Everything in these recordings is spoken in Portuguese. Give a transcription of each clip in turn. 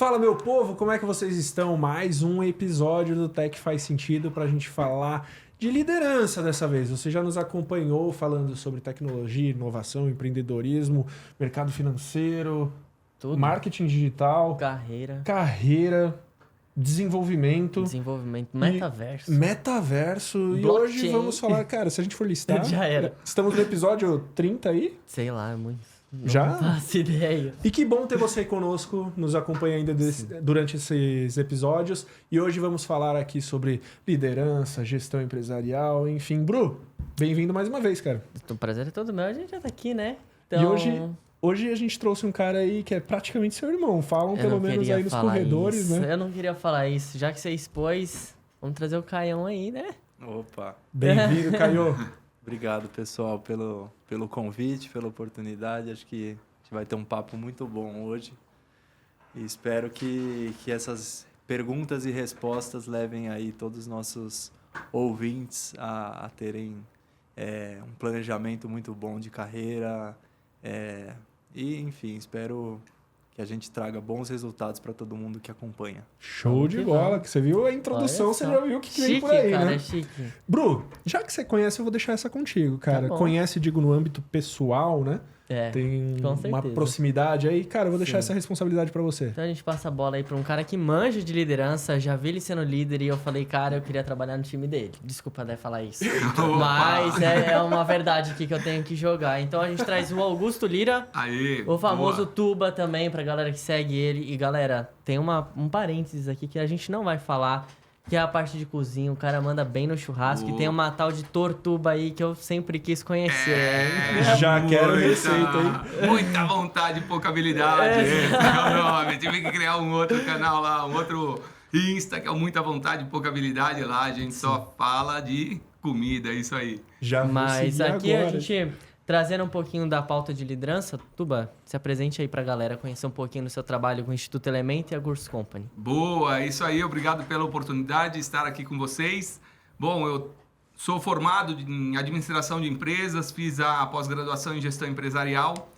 Fala, meu povo, como é que vocês estão? Mais um episódio do Tech Faz Sentido para a gente falar de liderança dessa vez. Você já nos acompanhou falando sobre tecnologia, inovação, empreendedorismo, mercado financeiro, Tudo. marketing digital, carreira, desenvolvimento, metaverso. Metaverso. E Blockchain. hoje vamos falar, cara, se a gente for listar... Já era. Estamos no episódio 30 aí? Sei lá, é muito... Já? Não faço ideia. E que bom ter você aí conosco, nos acompanha ainda durante esses episódios. E hoje vamos falar aqui sobre liderança, gestão empresarial, enfim. Bru, bem-vindo mais uma vez, cara. O prazer é todo meu, a gente já tá aqui, né? Então... E hoje a gente trouxe um cara aí que é praticamente seu irmão. Falam pelo menos aí nos corredores, isso. né? Eu não queria falar isso. Já que você expôs, vamos trazer o Caião aí, né? Opa! Bem-vindo, Caio. Obrigado, pessoal, pelo convite, pela oportunidade. Acho que a gente vai ter um papo muito bom hoje. E espero que essas perguntas e respostas levem aí todos os nossos ouvintes a terem um planejamento muito bom de carreira. E, enfim, espero que a gente traga bons resultados para todo mundo que acompanha. Show de bola. Que você viu a introdução, você já viu o que vem por aí, cara, né? É chique. Bru, já que você conhece, eu vou deixar essa contigo, cara. Tá bom. Conhece, digo, no âmbito pessoal, né? Tem com uma certeza. proximidade aí. Cara, eu vou deixar Sim. essa responsabilidade pra você. Então a gente passa a bola aí pra um cara que manja de liderança, já vi ele sendo líder e eu falei, cara, eu queria trabalhar no time dele. Desculpa até falar isso. Mas é uma verdade aqui que eu tenho que jogar. Então a gente traz o Augusto Lira, Aê, o famoso boa. Tuba também, pra galera que segue ele. E galera, tem um parênteses aqui que a gente não vai falar, que é a parte de cozinha. O cara manda bem no churrasco e tem uma tal de Tortuba aí que eu sempre quis conhecer. Já quero receita, hein? Muita vontade e pouca habilidade. Esse é o nome. Tive que criar um outro canal lá, um outro Insta, que é Muita Vontade e Pouca Habilidade. Lá a gente só fala de comida, é isso aí. Já vou Mas seguir aqui agora. a gente, trazendo um pouquinho da pauta de liderança, Tuba, se apresente aí pra galera conhecer um pouquinho do seu trabalho com o Instituto Elemento e a Gurs Company. Boa, é isso aí. Obrigado pela oportunidade de estar aqui com vocês. Bom, eu sou formado em administração de empresas, fiz a pós-graduação em gestão empresarial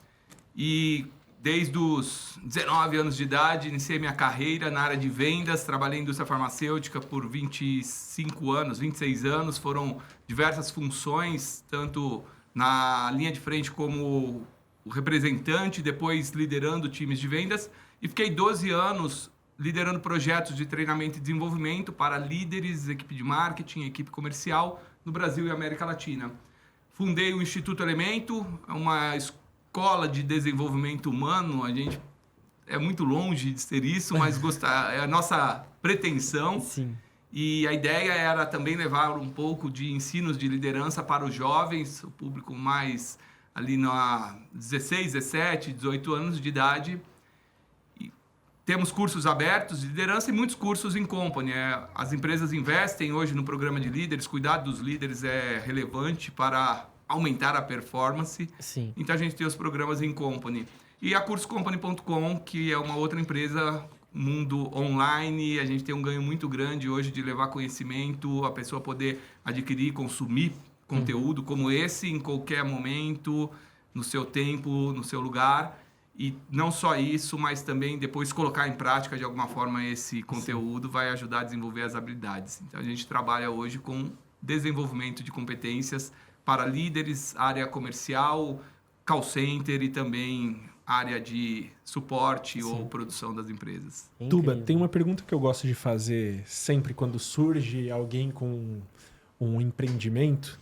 e desde os 19 anos de idade iniciei minha carreira na área de vendas, trabalhei em indústria farmacêutica por 25 anos, 26 anos, foram diversas funções, tanto na linha de frente como o representante, depois liderando times de vendas, e fiquei 12 anos liderando projetos de treinamento e desenvolvimento para líderes, equipe de marketing, equipe comercial no Brasil e América Latina. Fundei o Instituto Elemento, uma escola de desenvolvimento humano. A gente é muito longe de ser isso, mas é a nossa pretensão. Sim. E a ideia era também levar um pouco de ensinos de liderança para os jovens, o público mais ali na 16, 17, 18 anos de idade. E temos cursos abertos de liderança e muitos cursos em company. As empresas investem hoje no programa de líderes, cuidar dos líderes é relevante para aumentar a performance. Sim. Então a gente tem os programas em company. E a curscompany.com, que é uma outra empresa mundo online, a gente tem um ganho muito grande hoje de levar conhecimento, a pessoa poder adquirir, consumir conteúdo como esse em qualquer momento, no seu tempo, no seu lugar. E não só isso, mas também depois colocar em prática de alguma forma esse conteúdo vai ajudar a desenvolver as habilidades. Então a gente trabalha hoje com desenvolvimento de competências para líderes, área comercial, call center e também área de suporte ou produção das empresas. Tuba, tem uma pergunta que eu gosto de fazer sempre quando surge alguém com um empreendimento,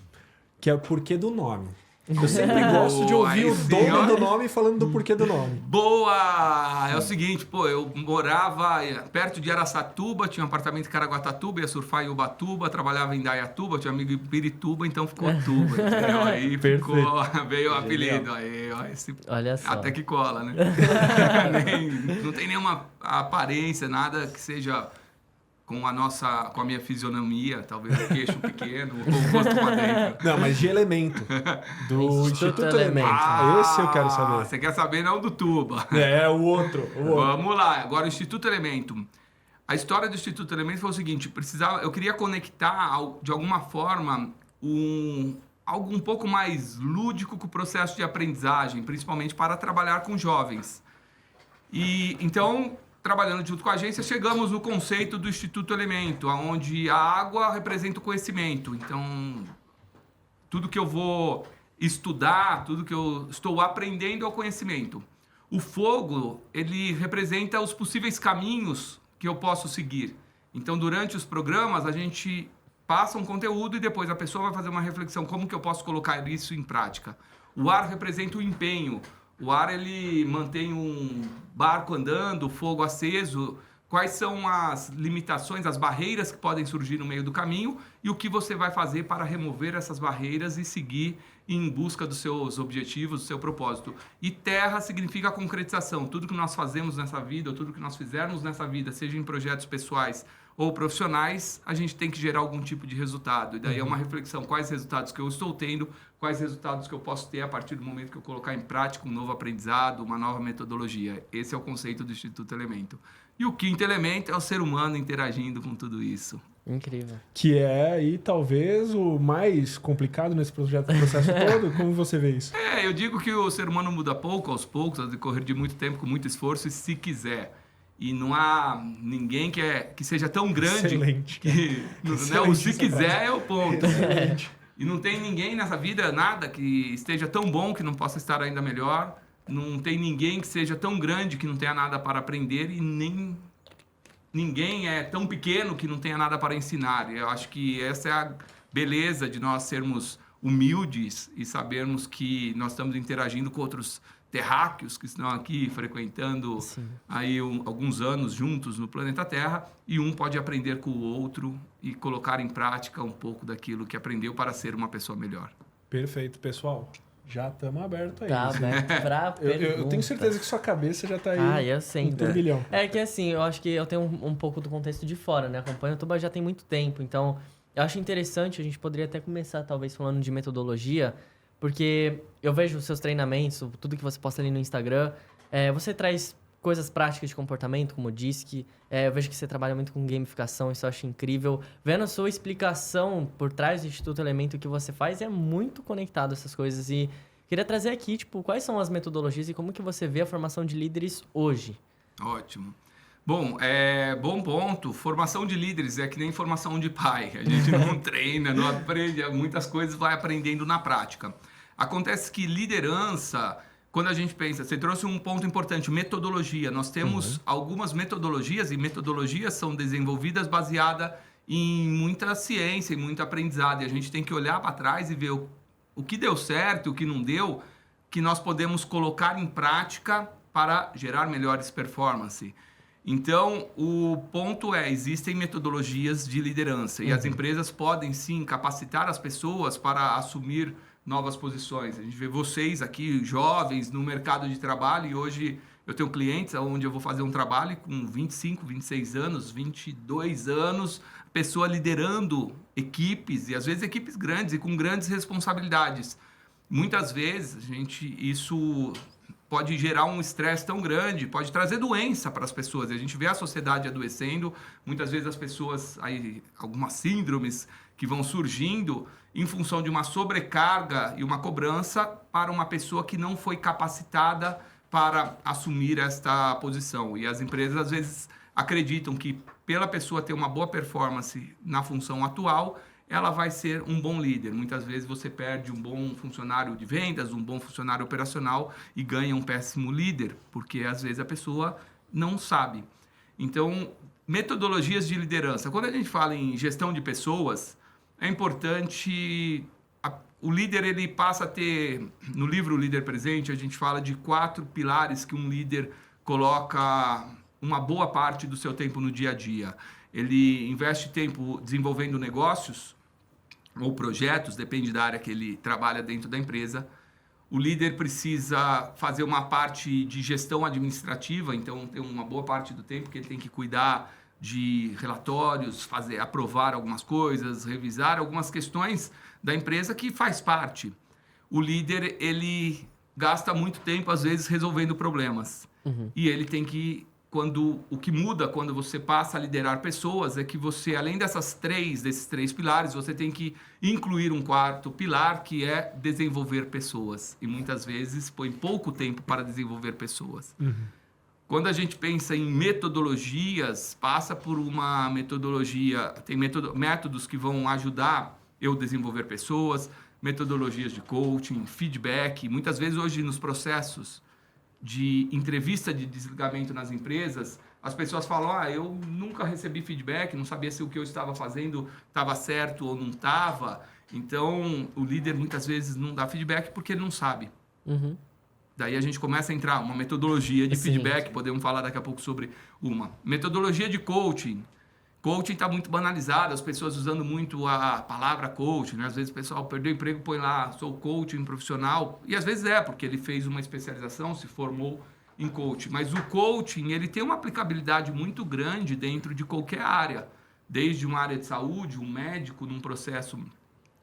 que é o porquê do nome. Eu sempre gosto de ouvir o dono do nome falando do porquê do nome. Boa! É o seguinte, eu morava perto de Araçatuba, tinha um apartamento em Caraguatatuba, ia surfar em Ubatuba, trabalhava em Dayatuba, tinha um amigo em Pirituba, então ficou Tuba. Entendeu? Aí veio o apelido. Aí, olha só. Até que cola, né? Não tem nenhuma aparência, nada que seja com a minha fisionomia, talvez o queixo pequeno, ou o rosto pra dentro. Não, mas de elemento. Do Instituto Elemento. Esse eu quero saber. Você quer saber não do Tuba. É, o outro. Vamos lá, agora o Instituto Elemento. A história do Instituto Elemento foi o seguinte, eu queria conectar, de alguma forma, algo um pouco mais lúdico com o processo de aprendizagem, principalmente para trabalhar com jovens. E então trabalhando junto com a agência, chegamos no conceito do Instituto Elemento, onde a água representa o conhecimento. Então, tudo que eu vou estudar, tudo que eu estou aprendendo é o conhecimento. O fogo, ele representa os possíveis caminhos que eu posso seguir. Então, durante os programas, a gente passa um conteúdo e depois a pessoa vai fazer uma reflexão, como que eu posso colocar isso em prática. O ar representa o empenho. O ar, ele mantém um barco andando, o fogo aceso. Quais são as limitações, as barreiras que podem surgir no meio do caminho e o que você vai fazer para remover essas barreiras e seguir em busca dos seus objetivos, do seu propósito. E terra significa a concretização. Tudo que nós fazemos nessa vida, ou tudo que nós fizermos nessa vida, seja em projetos pessoais ou profissionais, a gente tem que gerar algum tipo de resultado. E daí é uma reflexão, quais resultados que eu estou tendo, quais resultados que eu posso ter a partir do momento que eu colocar em prática um novo aprendizado, uma nova metodologia. Esse é o conceito do Instituto Elemento. E o quinto elemento é o ser humano interagindo com tudo isso. Incrível. Que é aí talvez o mais complicado nesse processo todo. Como você vê isso? Eu digo que o ser humano muda pouco, aos poucos, ao decorrer de muito tempo, com muito esforço, e se quiser. E não há ninguém que seja tão grande. Excelente. Que, né, o se quiser frase. É o ponto. Excelente. E não tem ninguém nessa vida, nada, que esteja tão bom que não possa estar ainda melhor. Não tem ninguém que seja tão grande que não tenha nada para aprender e nem ninguém é tão pequeno que não tenha nada para ensinar. Eu acho que essa é a beleza de nós sermos humildes e sabermos que nós estamos interagindo com outros terráqueos que estão aqui frequentando aí alguns anos juntos no planeta Terra, e um pode aprender com o outro e colocar em prática um pouco daquilo que aprendeu para ser uma pessoa melhor. Perfeito, pessoal. Já estamos abertos aí. Tá aberto pra perguntas. Eu tenho certeza que sua cabeça já tá aí. Eu sei. Um turbilhão. É que assim, eu acho que eu tenho um pouco do contexto de fora, né? Acompanho o Tuba já tem muito tempo, então eu acho interessante, a gente poderia até começar talvez falando de metodologia, porque eu vejo os seus treinamentos, tudo que você posta ali no Instagram, você traz coisas práticas de comportamento, como o DISC, eu vejo que você trabalha muito com gamificação, isso eu acho incrível. Vendo a sua explicação por trás do Instituto Elemento, o que você faz, é muito conectado a essas coisas. E queria trazer aqui, quais são as metodologias e como que você vê a formação de líderes hoje? Ótimo. Bom, bom ponto. Formação de líderes é que nem formação de pai. A gente não treina, não aprende, muitas coisas vai aprendendo na prática. Acontece que liderança, quando a gente pensa, você trouxe um ponto importante, metodologia. Nós temos algumas metodologias, e metodologias são desenvolvidas baseadas em muita ciência e muito aprendizado. E a gente tem que olhar para trás e ver o que deu certo, o que não deu, que nós podemos colocar em prática para gerar melhores performances. Então, o ponto existem metodologias de liderança e as empresas podem sim capacitar as pessoas para assumir novas posições. A gente vê vocês aqui, jovens, no mercado de trabalho, e hoje eu tenho clientes onde eu vou fazer um trabalho com 25, 26 anos, 22 anos, pessoa liderando equipes, e às vezes equipes grandes e com grandes responsabilidades. Muitas vezes, isso pode gerar um estresse tão grande, pode trazer doença para as pessoas. A gente vê a sociedade adoecendo, muitas vezes as pessoas, algumas síndromes que vão surgindo em função de uma sobrecarga e uma cobrança para uma pessoa que não foi capacitada para assumir esta posição. E as empresas, às vezes, acreditam que pela pessoa ter uma boa performance na função atual, ela vai ser um bom líder. Muitas vezes você perde um bom funcionário de vendas, um bom funcionário operacional e ganha um péssimo líder, porque às vezes a pessoa não sabe. Então, metodologias de liderança. Quando a gente fala em gestão de pessoas, é importante... O líder, ele passa a ter... No livro O Líder Presente, a gente fala de 4 pilares que um líder coloca uma boa parte do seu tempo no dia a dia. Ele investe tempo desenvolvendo negócios ou projetos, depende da área que ele trabalha dentro da empresa. O líder precisa fazer uma parte de gestão administrativa, então tem uma boa parte do tempo que ele tem que cuidar de relatórios, aprovar algumas coisas, revisar algumas questões da empresa que faz parte. O líder, ele gasta muito tempo, às vezes, resolvendo problemas. E ele tem que... O que muda quando você passa a liderar pessoas é que você, além desses 3 pilares, você tem que incluir um 4º pilar, que é desenvolver pessoas. E muitas vezes põe pouco tempo para desenvolver pessoas. Quando a gente pensa em metodologias, passa por uma metodologia, tem métodos que vão ajudar eu desenvolver pessoas, metodologias de coaching, feedback. Muitas vezes hoje nos processos de entrevista de desligamento nas empresas, as pessoas falam, eu nunca recebi feedback, não sabia se o que eu estava fazendo estava certo ou não estava. Então, o líder muitas vezes não dá feedback porque ele não sabe. Uhum. Daí a gente começa a entrar uma metodologia de feedback, podemos falar daqui a pouco sobre uma. Metodologia de coaching. Coaching está muito banalizado, as pessoas usando muito a palavra coaching, né? Às vezes o pessoal perdeu o emprego, põe lá, sou coaching profissional, e às vezes porque ele fez uma especialização, se formou em coaching. Mas o coaching, ele tem uma aplicabilidade muito grande dentro de qualquer área, desde uma área de saúde, um médico num processo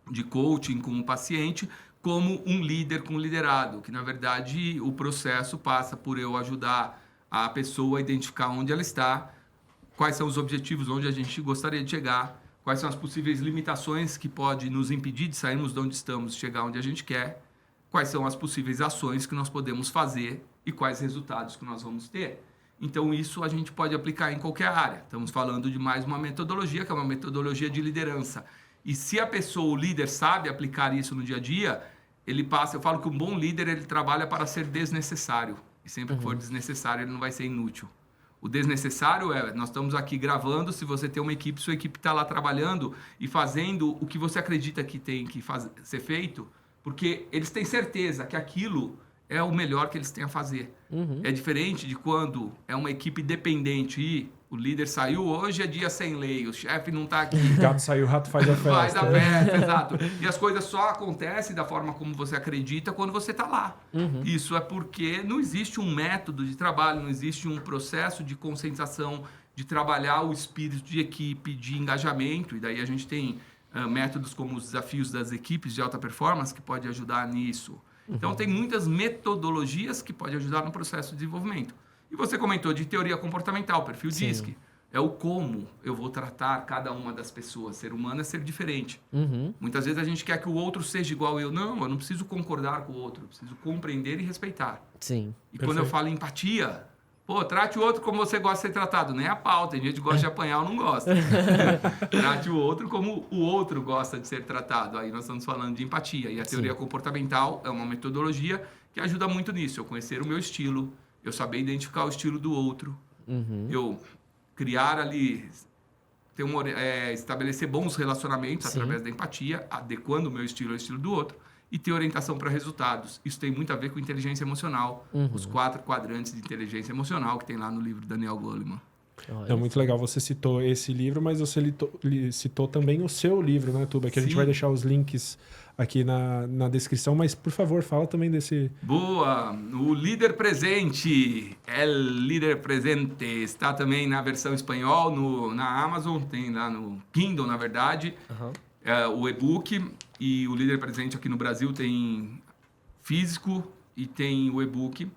de coaching com um paciente, como um líder com liderado, que na verdade o processo passa por eu ajudar a pessoa a identificar onde ela está, quais são os objetivos, onde a gente gostaria de chegar, quais são as possíveis limitações que podem nos impedir de sairmos de onde estamos, chegar onde a gente quer, quais são as possíveis ações que nós podemos fazer e quais resultados que nós vamos ter. Então isso a gente pode aplicar em qualquer área. Estamos falando de mais uma metodologia, que é uma metodologia de liderança. E se a pessoa, o líder, sabe aplicar isso no dia a dia, ele passa... Eu falo que um bom líder, ele trabalha para ser desnecessário. E sempre que for desnecessário, ele não vai ser inútil. O desnecessário nós estamos aqui gravando, se você tem uma equipe, sua equipe está lá trabalhando e fazendo o que você acredita que tem que ser feito, porque eles têm certeza que aquilo é o melhor que eles têm a fazer. É diferente de quando é uma equipe dependente e o líder saiu, hoje é dia sem lei, o chefe não está aqui. O gato saiu, o rato faz a festa. Faz a festa, exato. E as coisas só acontecem da forma como você acredita quando você está lá. Isso é porque não existe um método de trabalho, não existe um processo de conscientização, de trabalhar o espírito de equipe, de engajamento. E daí a gente tem métodos como os desafios das equipes de alta performance que pode ajudar nisso. Então tem muitas metodologias que podem ajudar no processo de desenvolvimento. E você comentou de teoria comportamental, perfil DISC. É o como eu vou tratar cada uma das pessoas. Ser humano é ser diferente. Muitas vezes a gente quer que o outro seja igual eu. Não, eu não preciso concordar com o outro. Eu preciso compreender e respeitar. Sim. E quando eu falo em empatia, trate o outro como você gosta de ser tratado. Nem a pau, tem gente que gosta de apanhar ou não gosta. Trate o outro como o outro gosta de ser tratado. Aí nós estamos falando de empatia. E a teoria comportamental é uma metodologia que ajuda muito nisso. Eu conhecer o meu estilo, eu saber identificar o estilo do outro, eu criar ali, estabelecer bons relacionamentos através da empatia, adequando o meu estilo ao estilo do outro, e ter orientação para resultados. Isso tem muito a ver com inteligência emocional, os 4 quadrantes de inteligência emocional que tem lá no livro Daniel Goleman. É muito legal, você citou esse livro, mas você citou também o seu livro, né, Tuba? Que a gente vai deixar os links aqui na descrição, mas por favor, fala também desse... Boa! O Líder Presente, El Líder Presente, está também na versão espanhol na Amazon, tem lá no Kindle, na verdade, o e-book, e o Líder Presente aqui no Brasil tem físico e tem o e-book.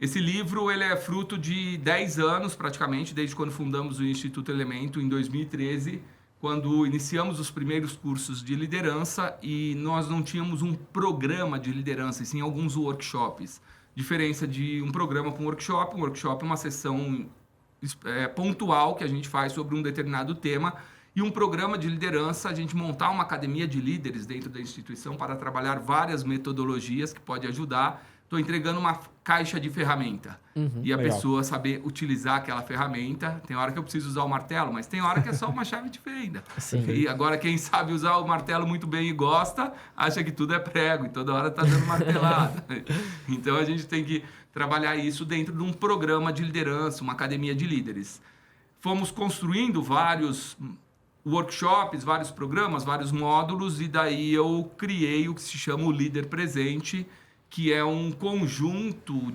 Esse livro ele é fruto de 10 anos, praticamente, desde quando fundamos o Instituto Elemento, em 2013, quando iniciamos os primeiros cursos de liderança e nós não tínhamos um programa de liderança, e sim alguns workshops. Diferença de um programa para um workshop é uma sessão pontual que a gente faz sobre um determinado tema, e um programa de liderança, a gente montar uma academia de líderes dentro da instituição para trabalhar várias metodologias que pode ajudar. Estou entregando uma caixa de ferramenta. E a pessoa saber utilizar aquela ferramenta. Tem hora que eu preciso usar o martelo, mas tem hora que é só uma chave de fenda. E agora quem sabe usar o martelo muito bem e gosta, acha que tudo é prego e toda hora está dando martelada. Então a gente tem que trabalhar isso dentro de um programa de liderança, uma academia de líderes. Fomos construindo vários workshops, vários programas, vários módulos, e daí eu criei o que se chama o Líder Presente, que é um conjunto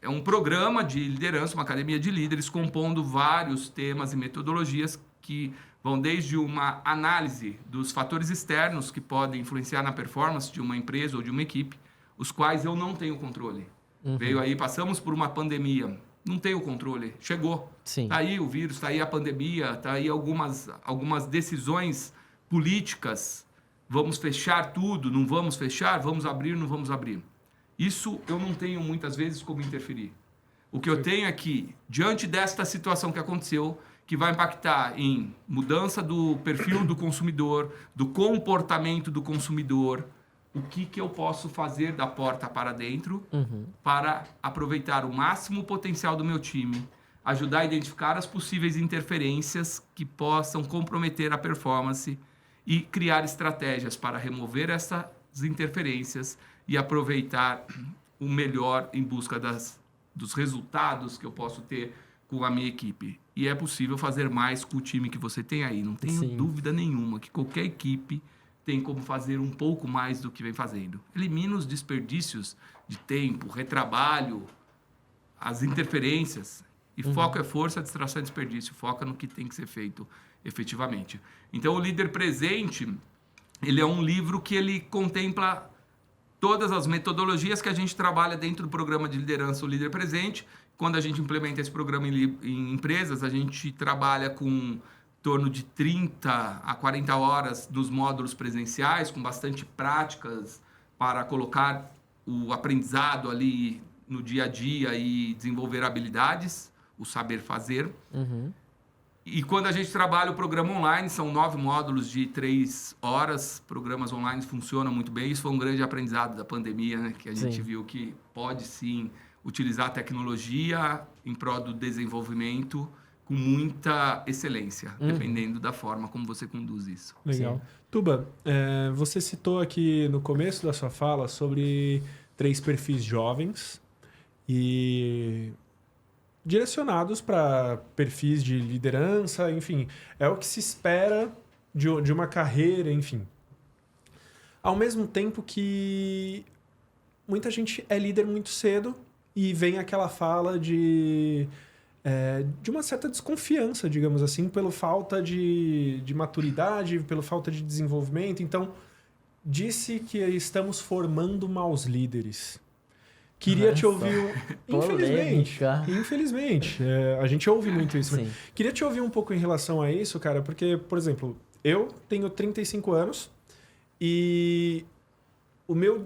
é um programa de liderança, uma academia de líderes, compondo vários temas e metodologias que vão desde uma análise dos fatores externos que podem influenciar na performance de uma empresa ou de uma equipe, os quais eu não tenho controle. Veio aí, passamos por uma pandemia, não tenho controle, chegou. Está aí o vírus, está aí a pandemia, está aí algumas decisões políticas. Vamos fechar tudo, não vamos fechar, vamos abrir, não vamos abrir. Isso eu não tenho muitas vezes como interferir. O que eu tenho é que, diante desta situação que aconteceu, que vai impactar em mudança do perfil do consumidor, do comportamento do consumidor, o que eu posso fazer da porta para dentro para aproveitar o máximo potencial do meu time, ajudar a identificar as possíveis interferências que possam comprometer a performance e criar estratégias para remover essas interferências e aproveitar o melhor em busca dos resultados que eu posso ter com a minha equipe. E é possível fazer mais com o time que você tem aí. Não tenho dúvida nenhuma que qualquer equipe tem como fazer um pouco mais do que vem fazendo. Elimina os desperdícios de tempo, retrabalho, as interferências. E foco é força, distração é desperdício. Foca no que tem que ser feito efetivamente. Então, o Líder Presente, ele é um livro que ele contempla todas as metodologias que a gente trabalha dentro do programa de liderança, o Líder Presente. Quando a gente implementa esse programa em empresas, a gente trabalha com em torno de 30 a 40 horas dos módulos presenciais, com bastante práticas para colocar o aprendizado ali no dia a dia e desenvolver habilidades, o saber fazer. E quando a gente trabalha o programa online, são 9 módulos de 3 horas, programas online funcionam muito bem. Isso foi um grande aprendizado da pandemia, né? Que a gente viu que pode sim utilizar a tecnologia em prol do desenvolvimento com muita excelência, dependendo da forma como você conduz isso. Legal. Sim. Tuba, você citou aqui no começo da sua fala sobre 3 perfis jovens e direcionados para perfis de liderança, enfim, é o que se espera de uma carreira, enfim. Ao mesmo tempo que muita gente é líder muito cedo e vem aquela fala de uma certa desconfiança, digamos assim, pela falta de maturidade, pela falta de desenvolvimento. Então, disse que estamos formando maus líderes. Queria te ouvir... Infelizmente. A gente ouve muito isso. Né? Queria te ouvir um pouco em relação a isso, cara, porque, por exemplo, eu tenho 35 anos e o meu...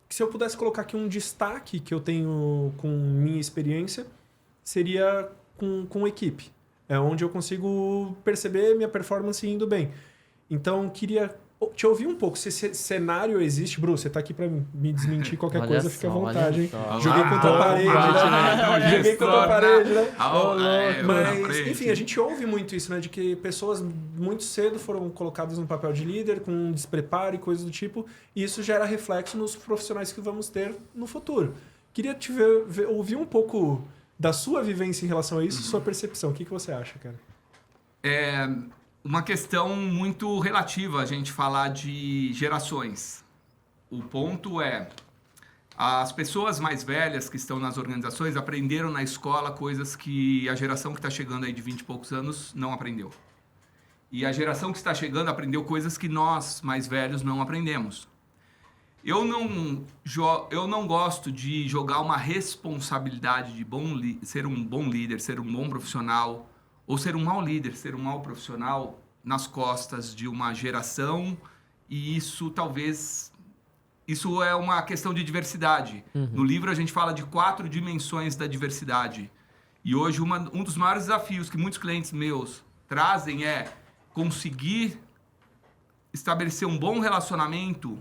Se eu pudesse colocar aqui um destaque que eu tenho com minha experiência, seria com equipe. É onde eu consigo perceber minha performance indo bem. Então, queria te ouvir um pouco. Se esse cenário existe, Bru, você tá aqui para me desmentir qualquer coisa, fica à vontade. Hein? Joguei contra a parede, né? Joguei contra a parede, né? Mas, enfim, a gente ouve muito isso, né? De que pessoas muito cedo foram colocadas no papel de líder, com despreparo e coisas do tipo, e isso gera reflexo nos profissionais que vamos ter no futuro. Queria te ouvir um pouco da sua vivência em relação a isso, sua percepção. O que você acha, cara? É uma questão muito relativa a gente falar de gerações. O ponto é, as pessoas mais velhas que estão nas organizações aprenderam na escola coisas que a geração que está chegando aí de 20 e poucos anos não aprendeu. E a geração que está chegando aprendeu coisas que nós, mais velhos, não aprendemos. Eu não gosto de jogar uma responsabilidade de ser um bom líder, ser um bom profissional, ou ser um mau líder, ser um mau profissional nas costas de uma geração, e isso é uma questão de diversidade. No livro a gente fala de 4 dimensões da diversidade. E hoje um dos maiores desafios que muitos clientes meus trazem é conseguir estabelecer um bom relacionamento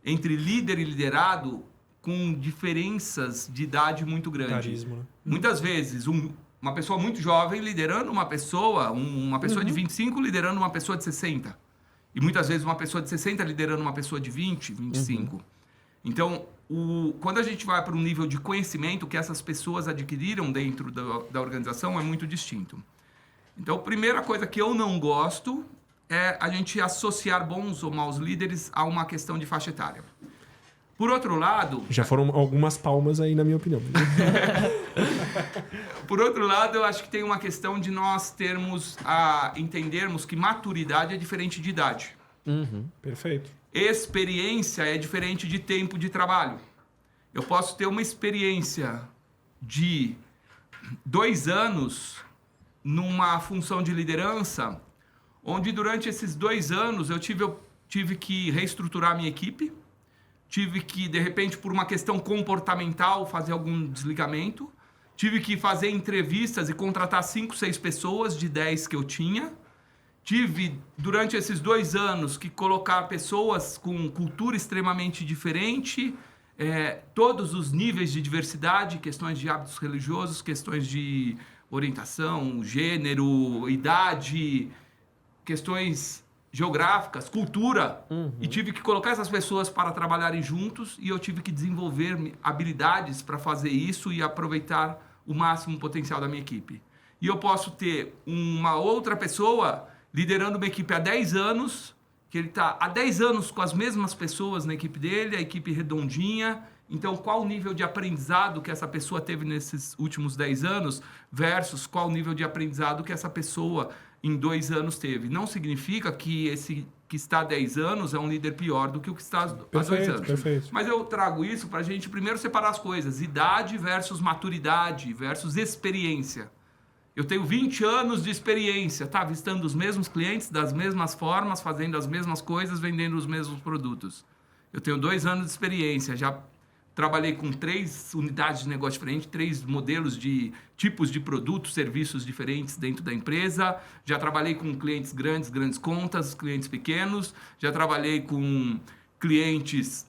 entre líder e liderado com diferenças de idade muito grandes. Carisma, né? Muitas vezes, uma pessoa muito jovem liderando uma pessoa de 25 liderando uma pessoa de 60. E muitas vezes uma pessoa de 60 liderando uma pessoa de 20, 25. Então, quando a gente vai para um nível de conhecimento que essas pessoas adquiriram dentro da organização é muito distinto. Então, a primeira coisa que eu não gosto é a gente associar bons ou maus líderes a uma questão de faixa etária. Por outro lado... Já foram algumas palmas aí, na minha opinião. Por outro lado, eu acho que tem uma questão de nós entendermos que maturidade é diferente de idade. Perfeito. Experiência é diferente de tempo de trabalho. Eu posso ter uma experiência de 2 anos numa função de liderança, onde durante esses 2 anos eu tive que reestruturar a minha equipe, tive que, de repente, por uma questão comportamental, fazer algum desligamento, Tive que fazer entrevistas e contratar 5, 6 pessoas de 10 que eu tinha. Tive, durante esses 2 anos, que colocar pessoas com cultura extremamente diferente, todos os níveis de diversidade, questões de hábitos religiosos, questões de orientação, gênero, idade, questões geográficas, cultura. E tive que colocar essas pessoas para trabalharem juntos e eu tive que desenvolver habilidades para fazer isso e aproveitar o máximo potencial da minha equipe. E eu posso ter uma outra pessoa liderando uma equipe há 10 anos, que ele está há 10 anos com as mesmas pessoas na equipe dele, a equipe redondinha. Então, qual o nível de aprendizado que essa pessoa teve nesses últimos 10 anos versus qual o nível de aprendizado que essa pessoa em 2 anos teve? Não significa que esse que está há 10 anos é um líder pior do que o que está há 2 anos. Perfeito. Mas eu trago isso para a gente primeiro separar as coisas. Idade versus maturidade versus experiência. Eu tenho 20 anos de experiência, tá? Visitando os mesmos clientes, das mesmas formas, fazendo as mesmas coisas, vendendo os mesmos produtos. Eu tenho 2 anos de experiência, já trabalhei com 3 unidades de negócio diferentes, 3 modelos de tipos de produtos, serviços diferentes dentro da empresa. Já trabalhei com clientes grandes contas, clientes pequenos. Já trabalhei com clientes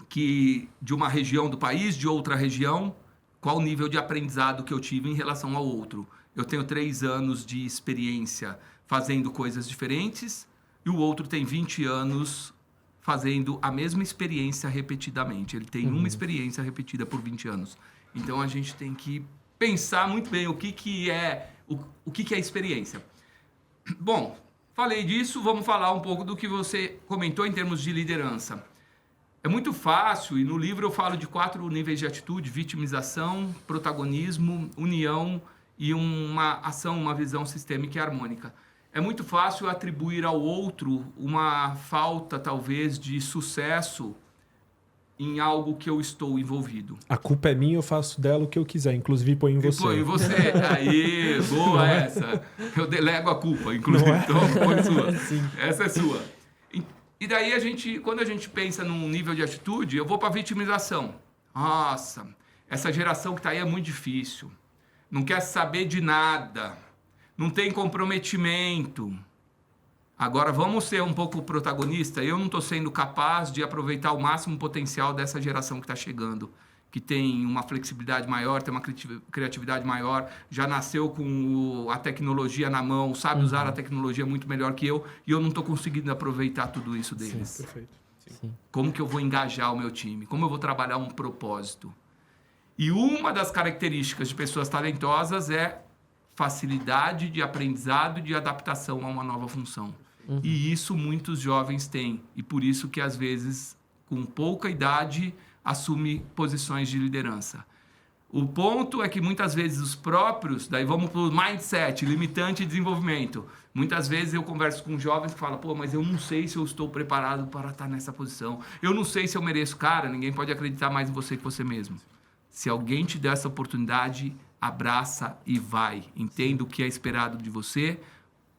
de uma região do país, de outra região. Qual o nível de aprendizado que eu tive em relação ao outro? Eu tenho 3 anos de experiência fazendo coisas diferentes e o outro tem 20 anos fazendo a mesma experiência repetidamente. Ele tem uma experiência repetida por 20 anos. Então, a gente tem que pensar muito bem o que é experiência. Bom, falei disso, vamos falar um pouco do que você comentou em termos de liderança. É muito fácil, e no livro eu falo de 4 níveis de atitude: vitimização, protagonismo, união e uma ação, uma visão sistêmica e harmônica. É muito fácil atribuir ao outro uma falta, talvez, de sucesso em algo que eu estou envolvido. A culpa é minha, eu faço dela o que eu quiser, inclusive põe em você. Põe em você. Aí, boa essa. Eu delego a culpa, inclusive. Então, põe sua. Essa é sua. E daí, quando a gente pensa num nível de atitude, eu vou para a vitimização. Nossa, essa geração que está aí é muito difícil. Não quer saber de nada. Não tem comprometimento. Agora, vamos ser um pouco protagonista. Eu não estou sendo capaz de aproveitar o máximo potencial dessa geração que está chegando, que tem uma flexibilidade maior, tem uma criatividade maior, já nasceu com a tecnologia na mão, sabe usar a tecnologia muito melhor que eu, e eu não estou conseguindo aproveitar tudo isso deles. Sim, perfeito. Sim. Como que eu vou engajar o meu time? Como eu vou trabalhar um propósito? E uma das características de pessoas talentosas é facilidade de aprendizado e de adaptação a uma nova função. E isso muitos jovens têm. E por isso que, às vezes, com pouca idade, assume posições de liderança. O ponto é que, muitas vezes, os próprios... Daí vamos para o mindset, limitante de desenvolvimento. Muitas vezes eu converso com jovens que falam: pô, mas eu não sei se eu estou preparado para estar nessa posição. Eu não sei se eu mereço. Cara, ninguém pode acreditar mais em você que você mesmo. Se alguém te der essa oportunidade, abraça e vai. Entenda o que é esperado de você,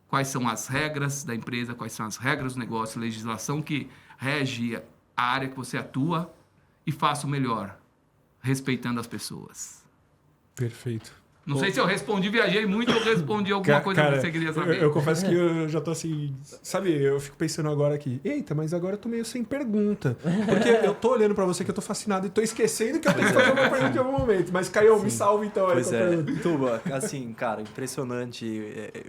quais são as regras da empresa, quais são as regras do negócio, legislação que rege a área que você atua, e faça o melhor, respeitando as pessoas. Perfeito. Não sei se eu respondi, viajei muito, ou respondi alguma coisa que você queria saber. Eu confesso que eu já tô assim... Sabe, eu fico pensando agora aqui, eita, mas agora eu tô meio sem pergunta. Porque eu tô olhando pra você que eu tô fascinado e tô esquecendo que eu tenho que fazer uma pergunta em algum momento. Mas, Caio, me salve então aí com a pergunta. Tuba, assim, cara, impressionante.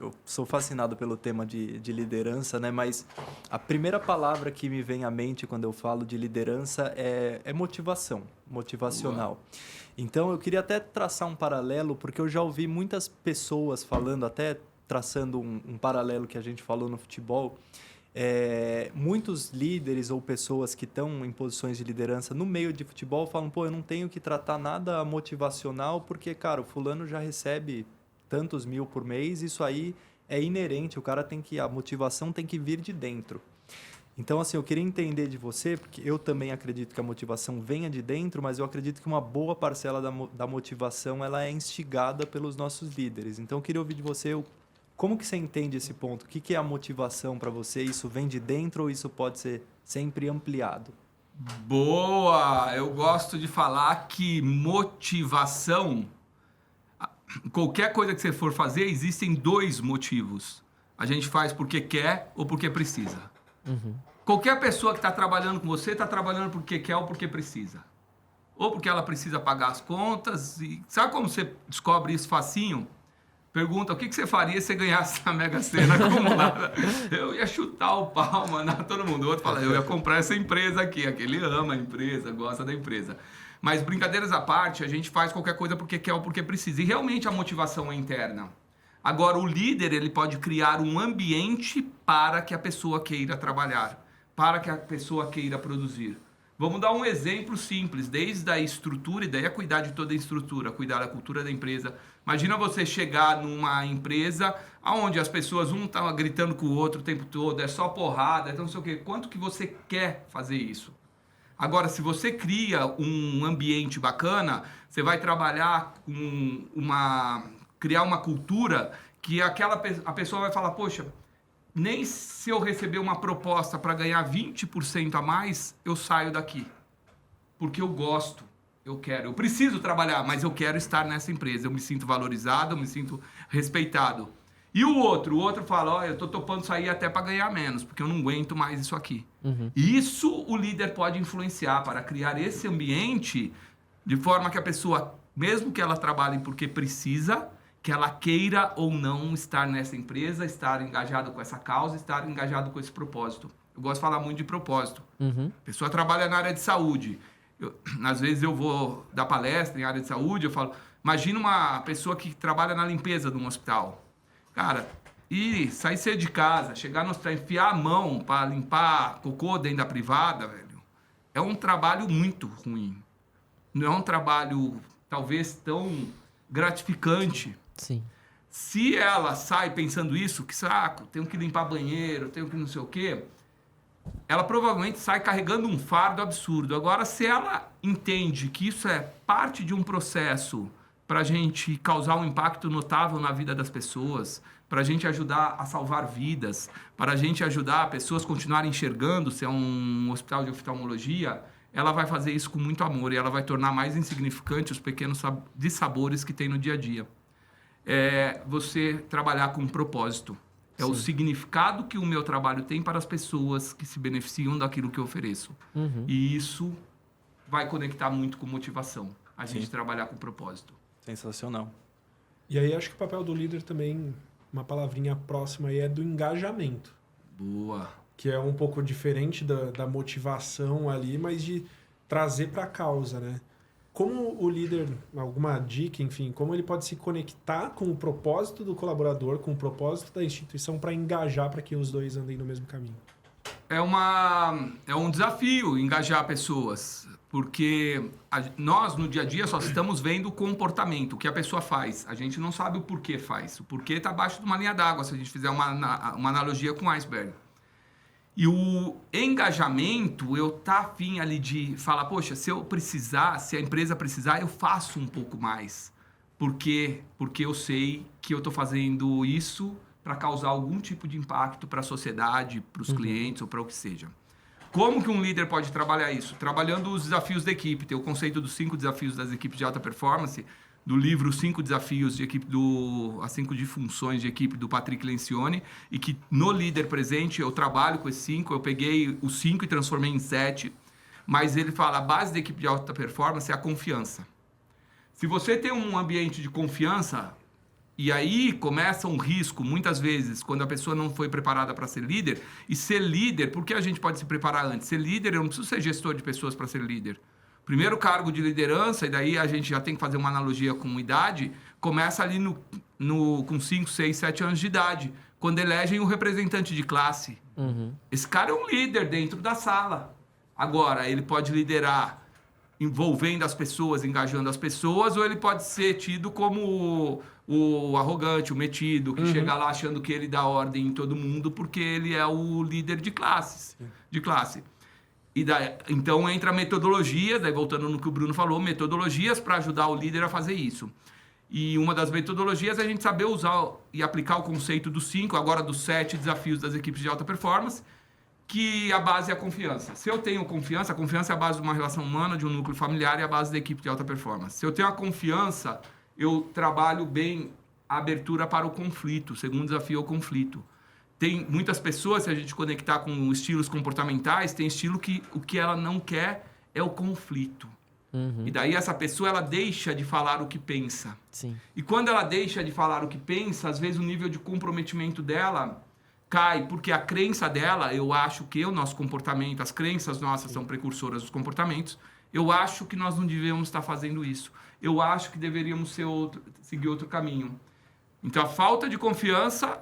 Eu sou fascinado pelo tema de liderança, né? Mas a primeira palavra que me vem à mente quando eu falo de liderança é motivação, motivacional. Uau. Então, eu queria até traçar um paralelo, porque eu já ouvi muitas pessoas falando, até traçando um paralelo que a gente falou no futebol, muitos líderes ou pessoas que estão em posições de liderança no meio de futebol falam: pô, eu não tenho que tratar nada motivacional, porque, cara, o fulano já recebe tantos mil por mês, isso aí é inerente, a motivação tem que vir de dentro. Então, assim, eu queria entender de você, porque eu também acredito que a motivação venha de dentro, mas eu acredito que uma boa parcela da motivação ela é instigada pelos nossos líderes. Então, eu queria ouvir de você como que você entende esse ponto. O que é a motivação para você? Isso vem de dentro ou isso pode ser sempre ampliado? Boa! Eu gosto de falar que motivação qualquer coisa que você for fazer, existem 2 motivos. A gente faz porque quer ou porque precisa. Qualquer pessoa que está trabalhando com você está trabalhando porque quer ou porque precisa. Ou porque ela precisa pagar as contas. E sabe como você descobre isso facinho? Pergunta, o que você faria se você ganhasse na Mega Sena acumulada? Eu ia chutar o pau, mandar todo mundo. O outro fala, eu ia comprar essa empresa aqui. Aquele ama a empresa, gosta da empresa. Mas brincadeiras à parte, a gente faz qualquer coisa porque quer ou porque precisa. E realmente a motivação é interna. Agora, o líder, ele pode criar um ambiente para que a pessoa queira trabalhar, para que a pessoa queira produzir. Vamos dar um exemplo simples, desde a estrutura, e daí é cuidar de toda a estrutura, cuidar da cultura da empresa. Imagina você chegar numa empresa onde as pessoas, um tá gritando com o outro o tempo todo, é só porrada, então não sei o quê. Quanto que você quer fazer isso? Agora, se você cria um ambiente bacana, você vai trabalhar com criar uma cultura que a pessoa vai falar, poxa, nem se eu receber uma proposta para ganhar 20% a mais, eu saio daqui. Porque eu gosto, eu quero. Eu preciso trabalhar, mas eu quero estar nessa empresa. Eu me sinto valorizado, eu me sinto respeitado. E o outro fala, eu tô topando sair até para ganhar menos, porque eu não aguento mais isso aqui. Isso o líder pode influenciar para criar esse ambiente de forma que a pessoa, mesmo que ela trabalhe porque precisa, que ela queira ou não estar nessa empresa, estar engajado com essa causa, estar engajado com esse propósito. Eu gosto de falar muito de propósito. A pessoa trabalha na área de saúde. Às vezes eu vou dar palestra em área de saúde, eu falo, imagina uma pessoa que trabalha na limpeza de um hospital. Cara, sair cedo de casa, chegar no hospital, enfiar a mão para limpar cocô dentro da privada, velho, é um trabalho muito ruim. Não é um trabalho, talvez, tão gratificante. Sim. Se ela sai pensando isso, que saco, tenho que limpar banheiro, tenho que não sei o quê, ela provavelmente sai carregando um fardo absurdo. Agora, se ela entende que isso é parte de um processo para a gente causar um impacto notável na vida das pessoas, para a gente ajudar a salvar vidas, para a gente ajudar pessoas a continuarem enxergando, se é um hospital de oftalmologia, ela vai fazer isso com muito amor e ela vai tornar mais insignificante os pequenos dissabores que tem no dia a dia. É você trabalhar com um propósito. É o significado que o meu trabalho tem para as pessoas que se beneficiam daquilo que eu ofereço. E isso vai conectar muito com motivação. A gente trabalhar com propósito. Sensacional. E aí acho que o papel do líder também, uma palavrinha próxima aí, é do engajamento. Boa. Que é um pouco diferente da motivação ali, mas de trazer para a causa, né? Como o líder, alguma dica, enfim, como ele pode se conectar com o propósito do colaborador, com o propósito da instituição para engajar para que os dois andem no mesmo caminho? É um desafio engajar pessoas, porque nós, no dia a dia, só estamos vendo o comportamento, o que a pessoa faz. A gente não sabe o porquê faz. O porquê está abaixo de uma linha d'água, se a gente fizer uma analogia com o iceberg. E o engajamento, eu tá afim ali de falar, poxa, se eu precisar, se a empresa precisar, eu faço um pouco mais. Por quê? Porque eu sei que eu estou fazendo isso para causar algum tipo de impacto para a sociedade, para os clientes ou para o que seja. Como que um líder pode trabalhar isso? Trabalhando os desafios da equipe. Tem o conceito dos 5 desafios das equipes de alta performance, do livro 5 desafios de equipe as 5 funções de equipe do Patrick Lencioni, e que no líder presente eu trabalho com esses 5, eu peguei os 5 e transformei em 7, mas ele fala, a base da equipe de alta performance é a confiança. Se você tem um ambiente de confiança, e aí começa um risco, muitas vezes, quando a pessoa não foi preparada para ser líder, e ser líder, por que a gente pode se preparar antes? Ser líder, eu não preciso ser gestor de pessoas para ser líder. Primeiro cargo de liderança, e daí a gente já tem que fazer uma analogia com idade, começa ali com 5, 6, 7 anos de idade, quando elegem o representante de classe. Esse cara é um líder dentro da sala. Agora, ele pode liderar envolvendo as pessoas, engajando as pessoas, ou ele pode ser tido como o arrogante, o metido, que chega lá achando que ele dá ordem em todo mundo porque ele é o líder de classe. E daí, então entra metodologias, daí voltando no que o Bruno falou, metodologias para ajudar o líder a fazer isso. E uma das metodologias é a gente saber usar e aplicar o conceito dos 5, agora dos 7 desafios das equipes de alta performance, que a base é a confiança. Se eu tenho confiança, a confiança é a base de uma relação humana, de um núcleo familiar, e a base da equipe de alta performance. Se eu tenho a confiança, eu trabalho bem a abertura para o conflito. O segundo desafio é o conflito. Tem muitas pessoas, se a gente conectar com estilos comportamentais, tem estilo que o que ela não quer é o conflito. E daí essa pessoa, ela deixa de falar o que pensa. Sim. E quando ela deixa de falar o que pensa, às vezes o nível de comprometimento dela cai, porque a crença dela, eu acho que o nosso comportamento, as crenças nossas são precursoras dos comportamentos, eu acho que nós não devemos estar fazendo isso. Eu acho que deveríamos seguir outro caminho. Então, a falta de confiança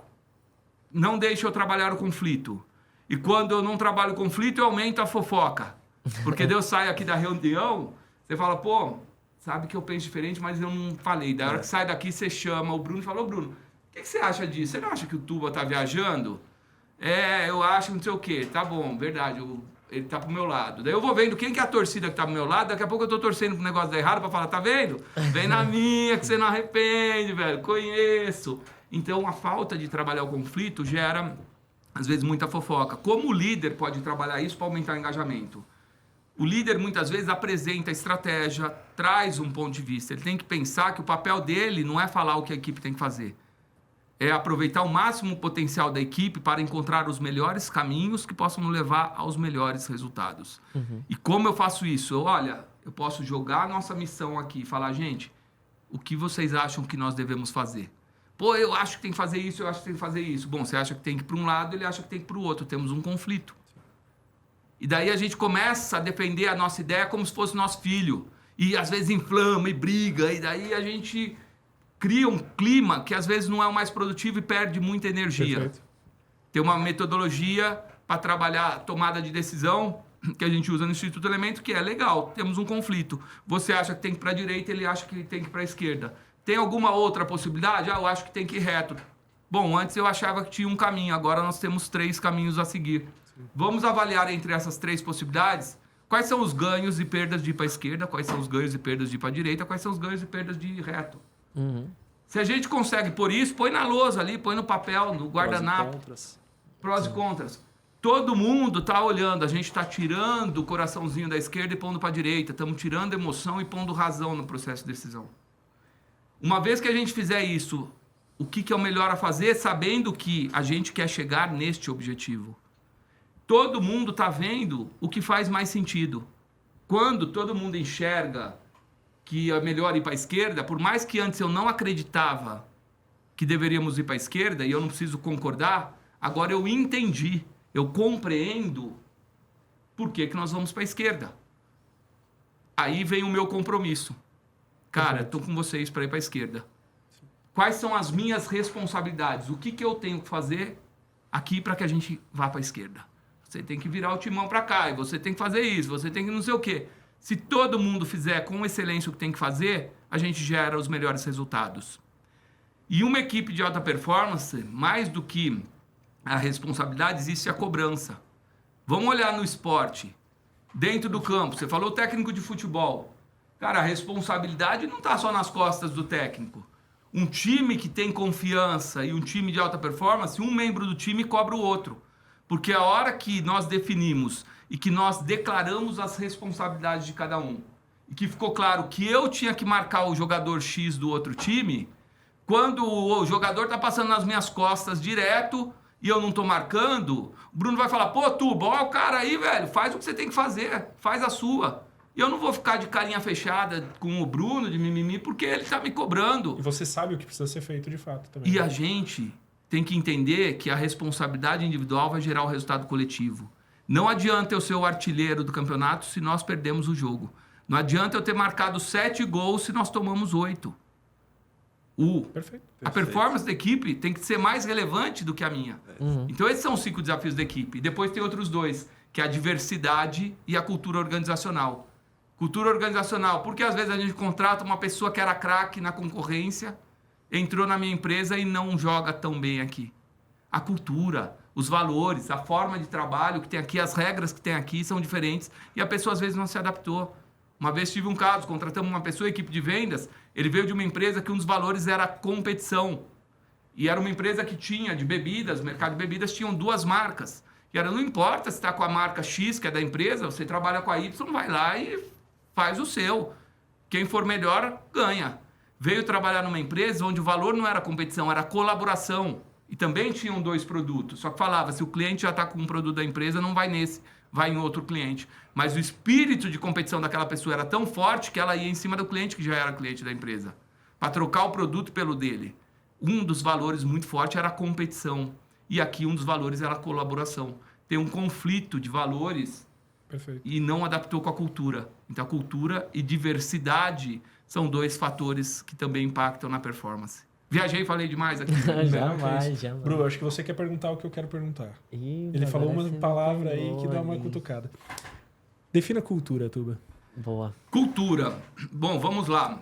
não deixa eu trabalhar o conflito. E quando eu não trabalho o conflito, eu aumento a fofoca. Porque Deus sai aqui da reunião, você fala, pô, sabe que eu penso diferente, mas eu não falei. Da hora que sai daqui, você chama o Bruno e fala, ô Bruno, o que você acha disso? Você não acha que o Tuba tá viajando? Eu acho não sei o quê. Tá bom, verdade, ele tá pro meu lado. Daí eu vou vendo quem que é a torcida que tá pro meu lado, daqui a pouco eu tô torcendo pro negócio dar errado pra falar, tá vendo? Vem na minha que você não arrepende, velho, conheço. Então, a falta de trabalhar o conflito gera, às vezes, muita fofoca. Como o líder pode trabalhar isso para aumentar o engajamento? O líder, muitas vezes, apresenta a estratégia, traz um ponto de vista. Ele tem que pensar que o papel dele não é falar o que a equipe tem que fazer. É aproveitar o máximo potencial da equipe para encontrar os melhores caminhos que possam nos levar aos melhores resultados. E como eu faço isso? Eu posso jogar a nossa missão aqui e falar, gente, o que vocês acham que nós devemos fazer? Pô, eu acho que tem que fazer isso, eu acho que tem que fazer isso. Bom, você acha que tem que ir para um lado, ele acha que tem que ir para o outro. Temos um conflito. E daí a gente começa a defender a nossa ideia como se fosse nosso filho. E às vezes inflama e briga. E daí a gente cria um clima que às vezes não é o mais produtivo e perde muita energia. Perfeito. Tem uma metodologia para trabalhar a tomada de decisão que a gente usa no Instituto Elemento, que é legal. Temos um conflito. Você acha que tem que ir para a direita, ele acha que tem que ir para a esquerda. Tem alguma outra possibilidade? Eu acho que tem que ir reto. Bom, antes eu achava que tinha um caminho, agora nós temos 3 caminhos a seguir. Vamos avaliar entre essas 3 possibilidades quais são os ganhos e perdas de ir para a esquerda, quais são os ganhos e perdas de ir para a direita, quais são os ganhos e perdas de ir reto. Se a gente consegue pôr isso, põe na lousa ali, põe no papel, no guardanapo. Prós e contras. Todo mundo está olhando, a gente está tirando o coraçãozinho da esquerda e pondo para a direita, estamos tirando emoção e pondo razão no processo de decisão. Uma vez que a gente fizer isso, o que é o melhor a fazer, sabendo que a gente quer chegar neste objetivo? Todo mundo está vendo o que faz mais sentido. Quando todo mundo enxerga que é melhor ir para a esquerda, por mais que antes eu não acreditava que deveríamos ir para a esquerda, e eu não preciso concordar, agora eu entendi, eu compreendo por que nós vamos para a esquerda. Aí vem o meu compromisso. Cara, estou com vocês para ir para a esquerda. Quais são as minhas responsabilidades? O que eu tenho que fazer aqui para que a gente vá para a esquerda? Você tem que virar o timão para cá, e você tem que fazer isso, você tem que não sei o quê. Se todo mundo fizer com excelência o que tem que fazer, a gente gera os melhores resultados. E uma equipe de alta performance, mais do que a responsabilidade, existe a cobrança. Vamos olhar no esporte. Dentro do campo, você falou técnico de futebol. Cara, a responsabilidade não está só nas costas do técnico. Um time que tem confiança e um time de alta performance, um membro do time cobra o outro. Porque a hora que nós definimos e que nós declaramos as responsabilidades de cada um, e que ficou claro que eu tinha que marcar o jogador X do outro time, quando o jogador está passando nas minhas costas direto e eu não estou marcando, o Bruno vai falar, pô, Tuba, ó o cara aí, velho, faz o que você tem que fazer, faz a sua. E eu não vou ficar de carinha fechada com o Bruno, de mimimi, porque ele está me cobrando. E você sabe o que precisa ser feito de fato também. E a gente tem que entender que a responsabilidade individual vai gerar o resultado coletivo. Não adianta eu ser o artilheiro do campeonato se nós perdemos o jogo. Não adianta eu ter marcado 7 gols se nós tomamos 8. Perfeito. A performance da equipe tem que ser mais relevante do que a minha. Então esses são os 5 desafios da equipe. Depois tem outros 2, que é a diversidade e a cultura organizacional. Cultura organizacional, porque às vezes a gente contrata uma pessoa que era craque na concorrência, entrou na minha empresa e não joga tão bem aqui. A cultura, os valores, a forma de trabalho que tem aqui, as regras que tem aqui são diferentes e a pessoa às vezes não se adaptou. Uma vez tive um caso, contratamos uma pessoa, equipe de vendas, ele veio de uma empresa que um dos valores era competição. E era uma empresa que tinha de bebidas, mercado de bebidas, tinham 2 marcas. E era, não importa se está com a marca X, que é da empresa, você trabalha com a Y, vai lá e faz o seu. Quem for melhor, ganha. veio trabalhar numa empresa onde o valor não era competição, era colaboração. E também tinham 2 produtos. Só que falava, se o cliente já está com um produto da empresa, não vai nesse, vai em outro cliente. Mas o espírito de competição daquela pessoa era tão forte que ela ia em cima do cliente que já era cliente da empresa, para trocar o produto pelo dele. Um dos valores muito forte era a competição. E aqui um dos valores era a colaboração. Tem um conflito de valores. Perfeito. E não adaptou com a cultura. Então, a cultura e diversidade são 2 fatores que também impactam na performance. Viajei e falei demais aqui. Jamais. Bru, acho que você quer perguntar o que eu quero perguntar. Ih, Ele falou agora uma você palavra me aí que dá uma pegou. cutucada. Defina cultura, Tuba. Boa. Cultura. Bom, vamos lá.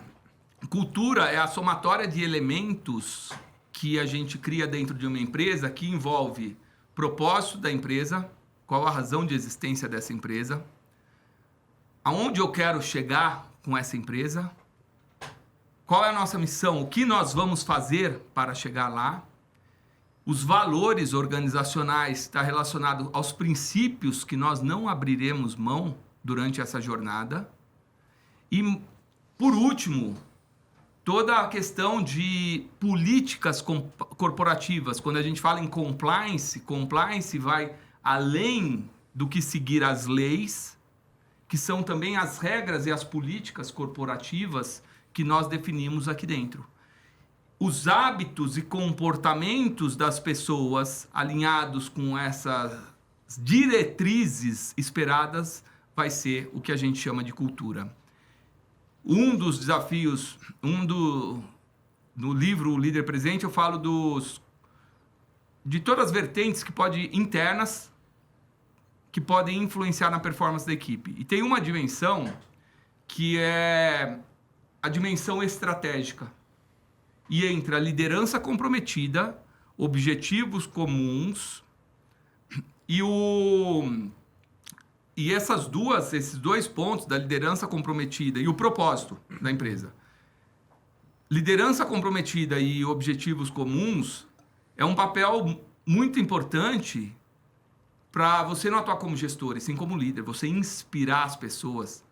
Cultura é a somatória de elementos que a gente cria dentro de uma empresa que envolve propósito da empresa, qual a razão de existência dessa empresa, aonde eu quero chegar com essa empresa, qual é a nossa missão, o que nós vamos fazer para chegar lá, os valores organizacionais está relacionado aos princípios que nós não abriremos mão durante essa jornada e, por último, toda a questão de políticas corporativas. Quando a gente fala em compliance, compliance vai além do que seguir as leis, que são também as regras e as políticas corporativas que nós definimos aqui dentro. Os hábitos e comportamentos das pessoas alinhados com essas diretrizes esperadas vai ser o que a gente chama de cultura. Um dos desafios, no livro O Líder Presente, eu falo de todas as vertentes que internas que podem influenciar na performance da equipe. E tem uma dimensão que é a dimensão estratégica. E entra a liderança comprometida, objetivos comuns e esses 2 pontos da liderança comprometida e o propósito da empresa. Liderança comprometida e objetivos comuns é um papel muito importante para você não atuar como gestor, e sim como líder, você inspirar as pessoas.